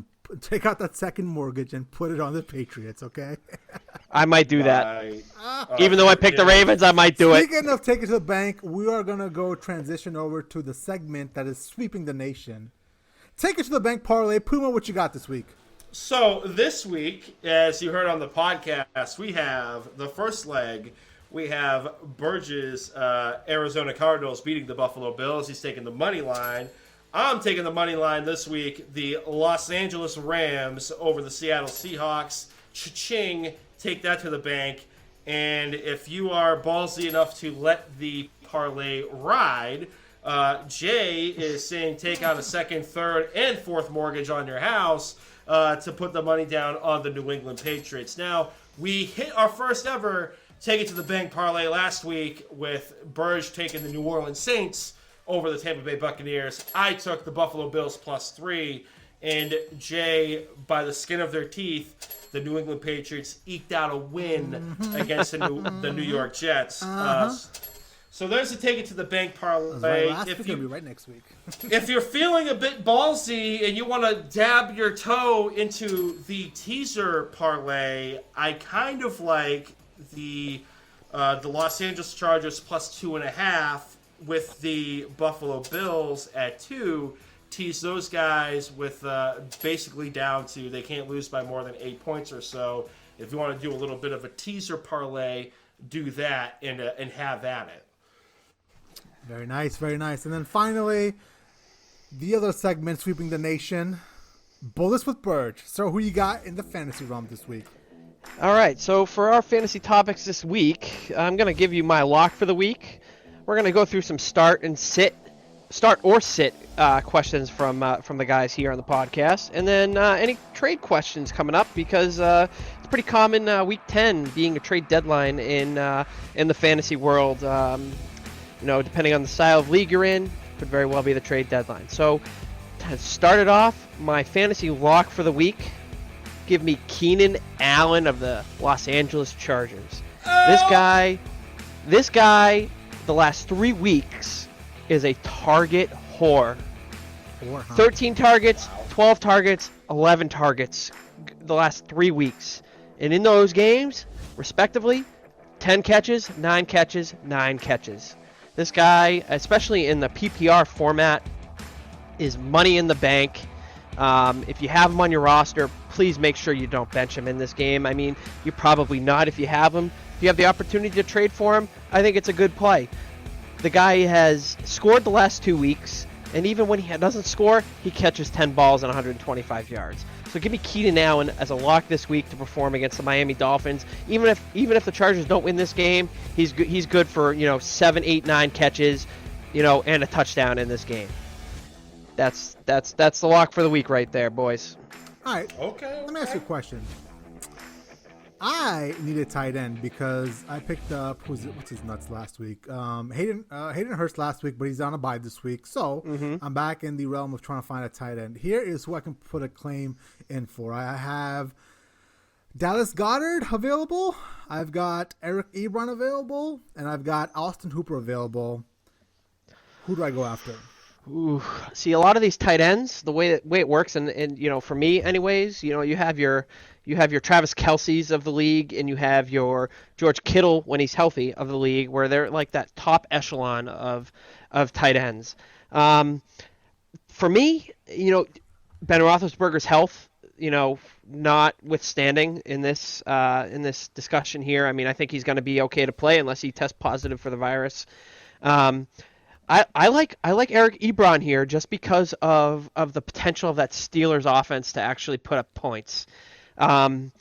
and put it on the Patriots, okay? I might do that. Right. Even though I picked the Ravens, I might do it. Speaking of take it to the bank, we are going to go transition over to the segment that is sweeping the nation. Take it to the bank parlay. Puma, what you got this week? So this week, as you heard on the podcast, we have the first leg. We have Burgess, Arizona Cardinals beating the Buffalo Bills. He's taking the money line. I'm taking the money line this week. The Los Angeles Rams over the Seattle Seahawks. Cha-ching. Take that to the bank. And if you are ballsy enough to let the parlay ride, Jay is saying take out a second, third, and fourth mortgage on your house to put the money down on the New England Patriots. Now, we hit our first ever take it to the bank parlay last week with Burge taking the New Orleans Saints over the Tampa Bay Buccaneers. I took the Buffalo Bills +3, and Jay, by the skin of their teeth, the New England Patriots eked out a win against the New York Jets. So there's a take it to the bank parlay. If you'll be right next week. If you're feeling a bit ballsy and you want to dab your toe into the teaser parlay, I kind of like the Los Angeles Chargers +2.5 with the Buffalo Bills at 2. Tease those guys with basically down to they can't lose by more than 8 points or so. If you want to do a little bit of a teaser parlay, do that and have at it. Very nice, very nice. And then finally, the other segment sweeping the nation, Bullets with Burge. So who you got in the fantasy realm this week? All right, so for our fantasy topics this week, I'm going to give you my lock for the week. We're going to go through some start or sit questions from the guys here on the podcast, and then any trade questions coming up because it's pretty common week 10 being a trade deadline in the fantasy world. Depending on the style of league you're in, could very well be the trade deadline. So to start it off, my fantasy lock for the week, give me Keenan Allen of the Los Angeles Chargers. Oh! This guy, the last 3 weeks is a target whore. 13 targets, 12 targets, 11 targets the last 3 weeks. And in those games, respectively, 10 catches, 9 catches, 9 catches. This guy, especially in the PPR format, is money in the bank. If you have him on your roster, please make sure you don't bench him in this game. I mean, you probably not if you have him. If you have the opportunity to trade for him, I think it's a good play. The guy has scored the last 2 weeks, and even when he doesn't score, he catches 10 balls and 125 yards. So give me Keenan Allen as a lock this week to perform against the Miami Dolphins. Even if the Chargers don't win this game, he's good for 7, 8, 9 catches, and a touchdown in this game. That's the lock for the week right there, boys. All right. Okay. Let me ask you a question. I need a tight end because I picked up what's his nuts last week. Hayden Hurst last week, but he's on a bye this week, so I'm back in the realm of trying to find a tight end. Here is who I can put a claim in for. I have Dallas Goedert available. I've got Eric Ebron available, and I've got Austin Hooper available. Who do I go after? Ooh, see, a lot of these tight ends, the way it works, and for me, anyways, you have your Travis Kelce's of the league, and you have your George Kittle when he's healthy of the league, where they're like that top echelon of tight ends. For me, Ben Roethlisberger's health, notwithstanding in this discussion here. I mean, I think he's going to be okay to play unless he tests positive for the virus. I like Eric Ebron here just because of the potential of that Steelers offense to actually put up points. Austin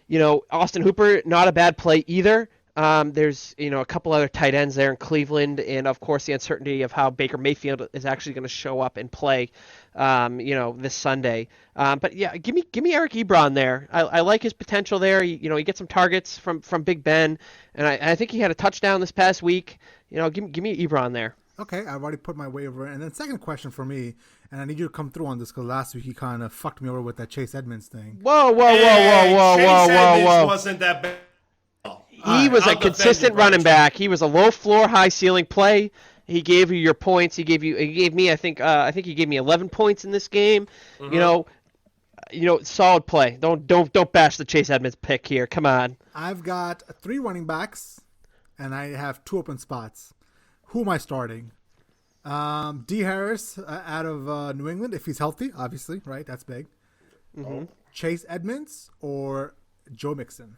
Hooper, not a bad play either. There's a couple other tight ends there in Cleveland, and of course the uncertainty of how Baker Mayfield is actually going to show up and play, this Sunday. But yeah, give me Eric Ebron there. I like his potential there. He gets some targets from Big Ben, and I think he had a touchdown this past week. Give me Ebron there. Okay, I've already put my waiver in. And then second question for me, and I need you to come through on this because last week he kind of fucked me over with that Chase Edmonds thing. Whoa! Chase Edmonds wasn't that bad. He was a consistent running back. He was a low floor, high ceiling play. He gave you your points. He gave me. I think he gave me 11 points in this game. Solid play. Don't bash the Chase Edmonds pick here. Come on. I've got 3 running backs, and I have 2 open spots. Who am I starting? D. Harris out of New England, if he's healthy, obviously, right? That's big. Mm-hmm. Chase Edmonds or Joe Mixon?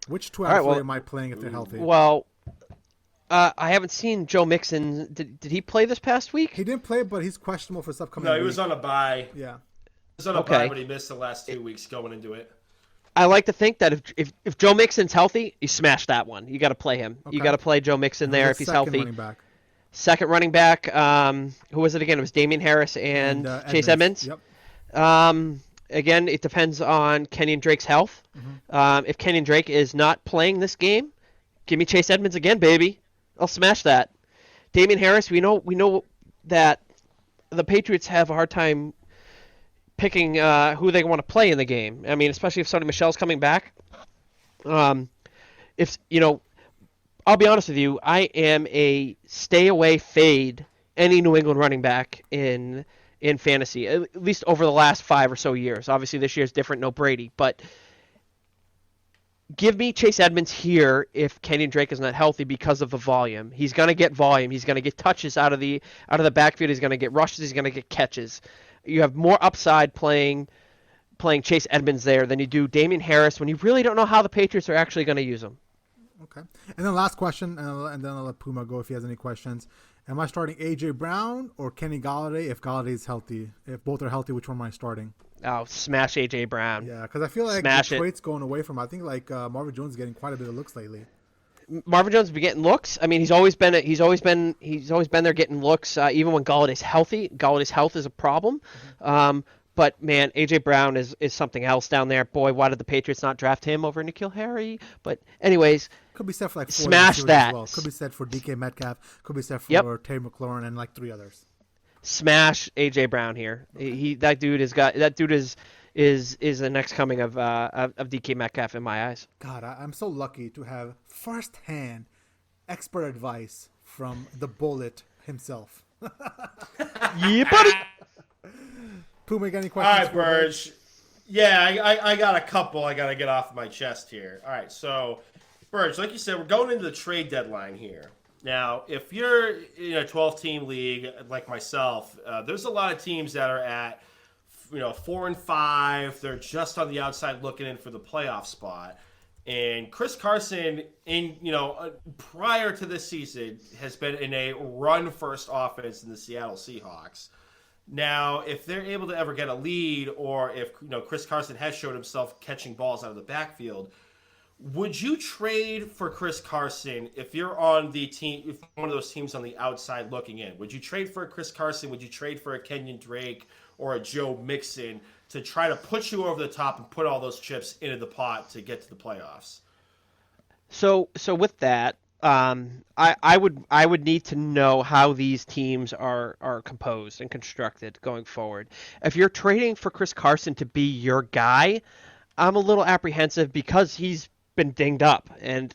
Which 2 out of 3 am I playing if they're healthy? Well, I haven't seen Joe Mixon. Did he play this past week? He didn't play, but he's questionable for this upcoming No, he week. was on a bye. Yeah. He was on a bye, but he missed the last 2 weeks going into it. I like to think that if Joe Mixon's healthy, you smash that one. You got to play him. Okay. You got to play Joe Mixon there if he's healthy. Second running back. Who was it again? It was Damian Harris and Chase Edmonds. Yep. Again, it depends on Kenyon Drake's health. Mm-hmm. If Kenyon Drake is not playing this game, give me Chase Edmonds again, baby. I'll smash that. Damian Harris, we know that the Patriots have a hard time picking who they want to play in the game. I mean, especially if Sonny Michel's coming back. I'll be honest with you, I am a stay away fade any New England running back in fantasy, at least over the last 5 or so years. Obviously, this year's different, no Brady, but give me Chase Edmonds here if Kenyon Drake is not healthy because of the volume. He's going to get volume. He's going to get touches out of the backfield. He's going to get rushes. He's going to get catches. You have more upside playing Chase Edmonds there than you do Damian Harris when you really don't know how the Patriots are actually going to use him. Okay. And then last question, and then I'll let Puma go if he has any questions. Am I starting A.J. Brown or Kenny Golladay if Golladay is healthy? If both are healthy, which one am I starting? Oh, smash A.J. Brown. Yeah, because I feel like Detroit's going away from him. I think Marvin Jones is getting quite a bit of looks lately. Marvin Jones has been getting looks. I mean, he's always been there getting looks. Even when Galladay's healthy, Galladay's health is a problem. Mm-hmm. But man, A.J. Brown is something else down there. Boy, why did the Patriots not draft him over N'Keal Harry? But anyways, could be set for like 4 smash that. As well. Could be set for DK Metcalf. Could be set for Terry McLaurin and like 3 others. Smash A.J. Brown here. That dude is the next coming of DK Metcalf in my eyes. God, I'm so lucky to have firsthand expert advice from the Bullet himself. Yeah, buddy. Puma, you got any questions? All right, Burge. Yeah, I got a couple I got to get off my chest here. All right, so, Burge, like you said, we're going into the trade deadline here. Now, if you're in a 12-team league like myself, there's a lot of teams that are at 4 and 5. They're just on the outside looking in for the playoff spot. And Chris Carson, prior to this season, has been in a run-first offense in the Seattle Seahawks. Now, if they're able to ever get a lead, or if Chris Carson has showed himself catching balls out of the backfield, would you trade for Chris Carson if you're on the team, if one of those teams on the outside looking in? Would you trade for a Chris Carson? Would you trade for a Kenyon Drake or a Joe Mixon to try to put you over the top and put all those chips into the pot to get to the playoffs? So with that, I would need to know how these teams are composed and constructed going forward. If you're trading for Chris Carson to be your guy, I'm a little apprehensive because he's been dinged up. And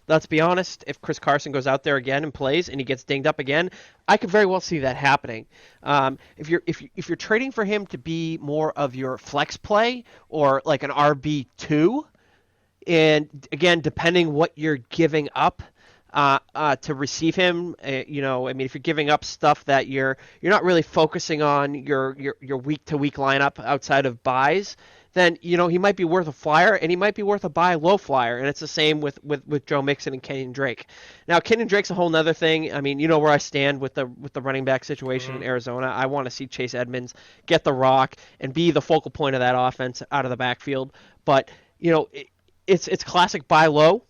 let's be honest, if Chris Carson goes out there again and plays and he gets dinged up again, I could very well see that happening. If you're trading for him to be more of your flex play or like an RB2, and again, depending what you're giving up to receive him, if you're giving up stuff that you're not really focusing on your week to week lineup outside of buys, then he might be worth a flyer and he might be worth a buy low flyer, and it's the same with Joe Mixon and Kenyon Drake. Now Kenyon Drake's a whole nother thing. I mean, where I stand with the running back situation in Arizona. I want to see Chase Edmonds get the rock and be the focal point of that offense out of the backfield. But it's classic buy low.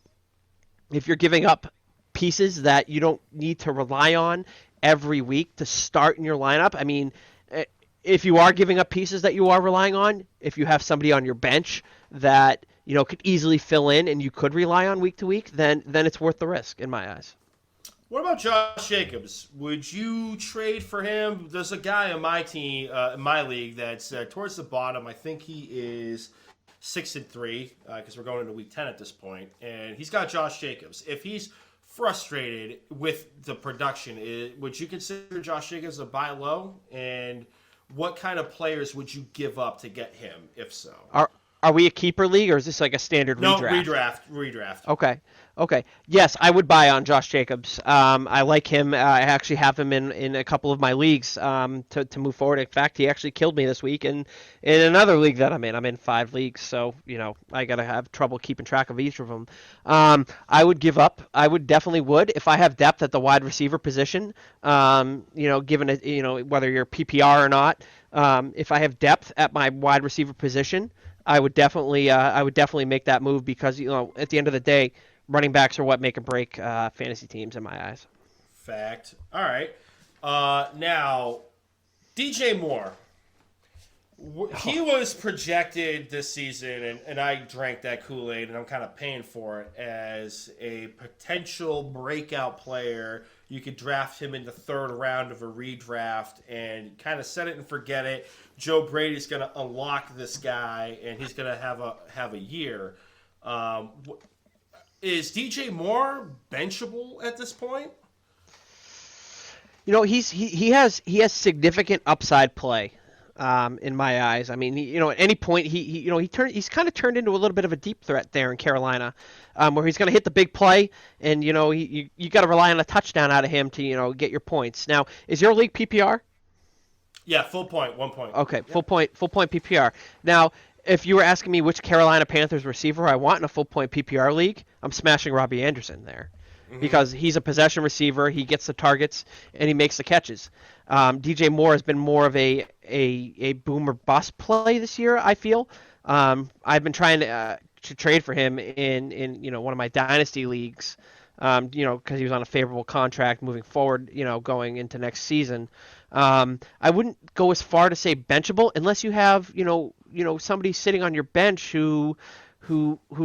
if you're giving up pieces that you don't need to rely on every week to start in your lineup, I mean, if you are giving up pieces that you are relying on, if you have somebody on your bench that could easily fill in and you could rely on week to week, then it's worth the risk in my eyes. What about Josh Jacobs? Would you trade for him? There's a guy on my team, in my league, that's towards the bottom. I think he is 6-3 because we're going into week 10 at this point, and he's got Josh Jacobs. If he's frustrated with the production, would you consider Josh Jacobs a buy low? And what kind of players would you give up to get him, if so? Are we a keeper league, or is this like a standard redraft? No, redraft. Okay. Yes, I would buy on Josh Jacobs. I like him. I actually have him in a couple of my leagues to move forward. In fact, he actually killed me this week in another league that I'm in. I'm in 5 leagues, so I gotta have trouble keeping track of each of them. I would give up. I would definitely would if I have depth at the wide receiver position. Given it, whether you're PPR or not, if I have depth at my wide receiver position, I would definitely make that move because at the end of the day, running backs are what make or break fantasy teams in my eyes. Fact. All right. Now, DJ Moore. He was projected this season, and I drank that Kool-Aid, and I'm kind of paying for it, as a potential breakout player. You could draft him in the 3rd round of a redraft and kind of set it and forget it. Joe Brady's going to unlock this guy, and he's going to have a year. Is DJ Moore benchable at this point? He has significant upside play. In my eyes, I mean, at any point he's kind of turned into a little bit of a deep threat there in Carolina, where he's going to hit the big play, and you got to rely on a touchdown out of him to get your points. Now, is your league PPR? Yeah, full point, 1 point. Okay, yep. full point PPR. Now, if you were asking me which Carolina Panthers receiver I want in a full point PPR league, I'm smashing Robbie Anderson there. Because he's a possession receiver, he gets the targets, and he makes the catches. DJ Moore has been more of a boom or bust play this year, I feel. I've been trying to trade for him in one of my dynasty leagues, because he was on a favorable contract moving forward, going into next season. I wouldn't go as far to say benchable unless you have somebody sitting on your bench who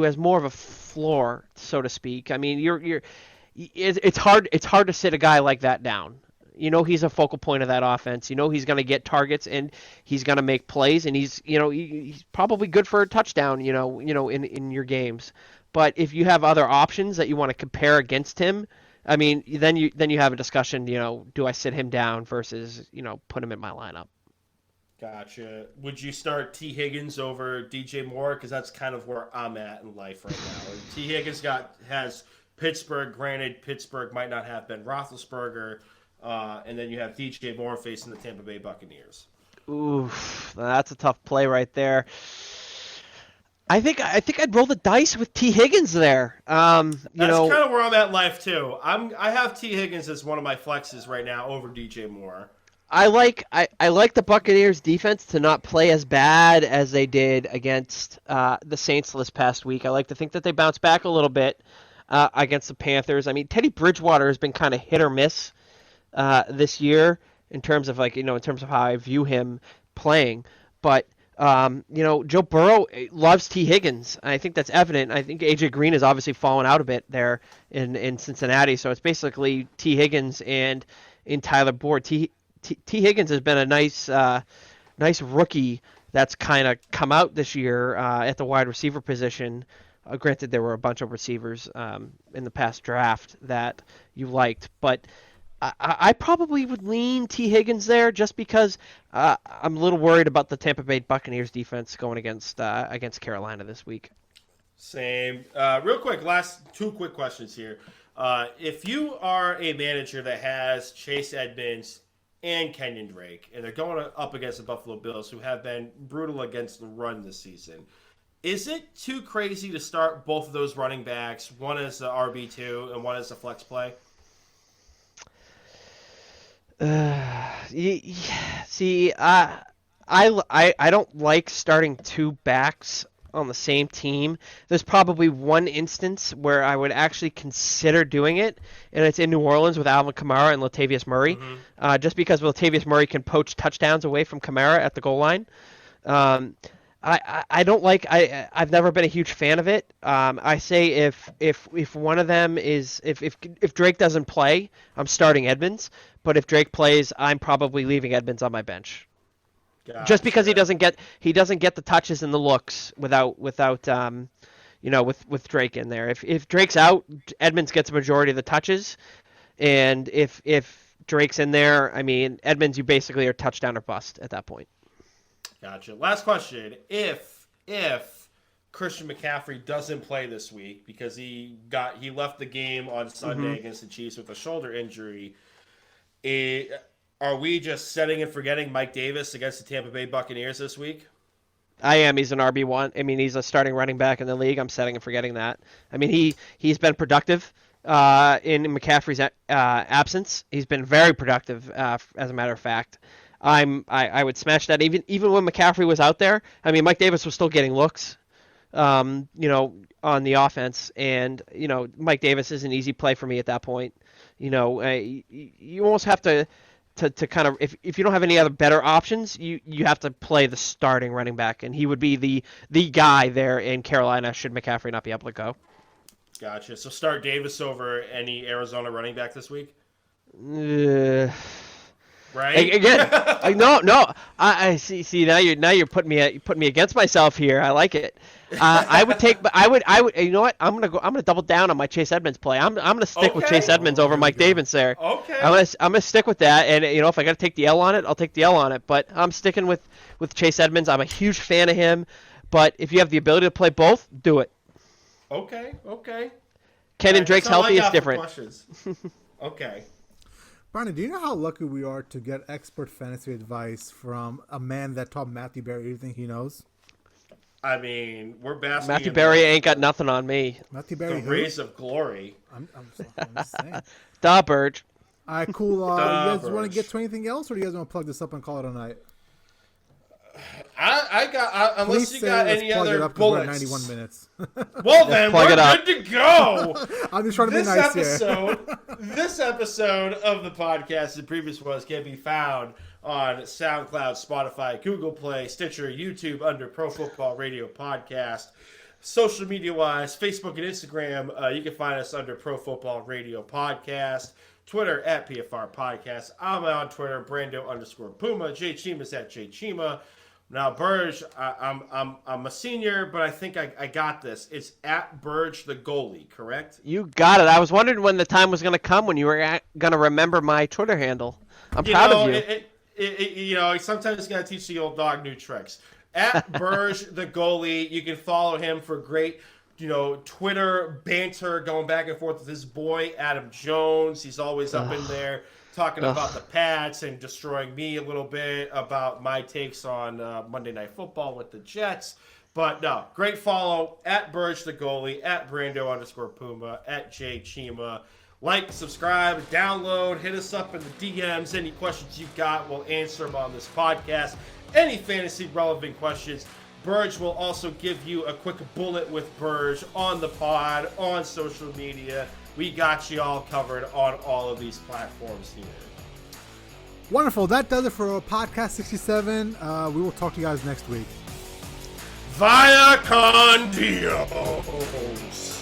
has more of a floor, so to speak. I mean, it's hard to sit a guy like that down. He's a focal point of that offense. He's going to get targets and he's going to make plays, and he's probably good for a touchdown. In your games. But if you have other options that you want to compare against him, I mean, then you have a discussion. Do I sit him down versus put him in my lineup? Gotcha. Would you start T. Higgins over DJ Moore? Because that's kind of where I'm at in life right now. T. Higgins has Pittsburgh. Granted, Pittsburgh might not have Ben Roethlisberger. And then you have DJ Moore facing the Tampa Bay Buccaneers. Oof, that's a tough play right there. I think I'd roll the dice with T. Higgins there. That's kind of where I'm at in life too. I have T. Higgins as one of my flexes right now over DJ Moore. I like the Buccaneers defense to not play as bad as they did against the Saints this past week. I like to think that they bounce back a little bit against the Panthers. I mean, Teddy Bridgewater has been kind of hit or miss this year in terms of how I view him playing. But Joe Burrow loves T. Higgins. I think that's evident. I think AJ Green has obviously fallen out a bit there in Cincinnati. So it's basically T. Higgins and in Tyler Boyd. T. Higgins has been a nice rookie that's kind of come out this year at the wide receiver position. Granted, there were a bunch of receivers in the past draft that you liked, but I probably would lean T. Higgins there just because I'm a little worried about the Tampa Bay Buccaneers defense going against Carolina this week. Same. Real quick, last 2 quick questions here. If you are a manager that has Chase Edmonds and Kenyon Drake, and they're going up against the Buffalo Bills, who have been brutal against the run this season, is it too crazy to start both of those running backs, one as the RB2 and one as the flex play? See, I don't like starting 2 backs on the same team, there's probably one instance where I would actually consider doing it, and it's in New Orleans with Alvin Kamara and Latavius Murray, just because Latavius Murray can poach touchdowns away from Kamara at the goal line. I don't like. I've never been a huge fan of it. I say if one of them is if Drake doesn't play, I'm starting Edmonds. But if Drake plays, I'm probably leaving Edmonds on my bench. Gotcha. Just because he doesn't get the touches and the looks without with Drake in there. If Drake's out, Edmonds gets a majority of the touches, and if Drake's in there, I mean Edmonds, you basically are touchdown or bust at that point. Gotcha. Last question: If Christian McCaffrey doesn't play this week because he left the game on Sunday against the Chiefs with a shoulder injury, are we just setting and forgetting Mike Davis against the Tampa Bay Buccaneers this week? I am. He's an RB1. I mean, he's a starting running back in the league. I'm setting and forgetting that. I mean, he's been productive in McCaffrey's absence. He's been very productive, as a matter of fact. I would smash that even when McCaffrey was out there. I mean, Mike Davis was still getting looks, on the offense, and Mike Davis is an easy play for me at that point. You almost have to kind of if you don't have any other better options, you have to play the starting running back, and he would be the guy there in Carolina should McCaffrey not be able to go. Gotcha. So start Davis over any Arizona running back this week. Right? Again, no. I see. Now you're putting me against myself here. I like it. I would. You know what? I'm gonna double down on my Chase Edmonds play. I'm gonna stick with Chase Edmonds over Mike Davis there. Okay. I'm gonna stick with that. And if I gotta take the L on it, I'll take the L on it. But I'm sticking with Chase Edmonds. I'm a huge fan of him. But if you have the ability to play both, do it. Okay. Ken and Drake's healthy. It's different. Okay. Brandon, do you know how lucky we are to get expert fantasy advice from a man that taught Matthew Berry everything he knows? I mean, we're basking Matthew in Berry ain't got nothing on me. Matthew Berry, the rays of glory. I'm just saying. Da Burge. All right, cool. You guys want to get to anything else, or do you guys want to plug this up and call it a night? Unless you got any other bullets. 91 minutes. Well, then plug it we're up. good to go. I'm just trying to be nice here. This episode of the podcast, the previous ones, can be found on SoundCloud, Spotify, Google Play, Stitcher, YouTube under Pro Football Radio Podcast. Social media-wise, Facebook and Instagram, you can find us under Pro Football Radio Podcast. Twitter at PFR Podcast. I'm on Twitter, Brando_Puma. Jay Cheema's at Jay Cheema. Now, Burge, I'm a senior, but I think I got this. It's at Burge the goalie, correct? You got it. I was wondering when the time was going to come when you were going to remember my Twitter handle. I'm proud of you. Sometimes you got to teach the old dog new tricks. At Burge the goalie, you can follow him for great, Twitter banter going back and forth with his boy Adam Jones. He's always up in there talking about the Pats and destroying me a little bit about my takes on Monday Night Football with the Jets. But no, great follow at Burge the goalie, at Brando_Puma, at Jay Cheema. Like, subscribe, download, hit us up in the DMs. Any questions you've got, we'll answer them on this podcast. Any fantasy relevant questions, Burge will also give you a quick bullet with Burge on the pod, on social media. We got you all covered on all of these platforms here. Wonderful. That does it for Podcast 67. We will talk to you guys next week. Via con Dios.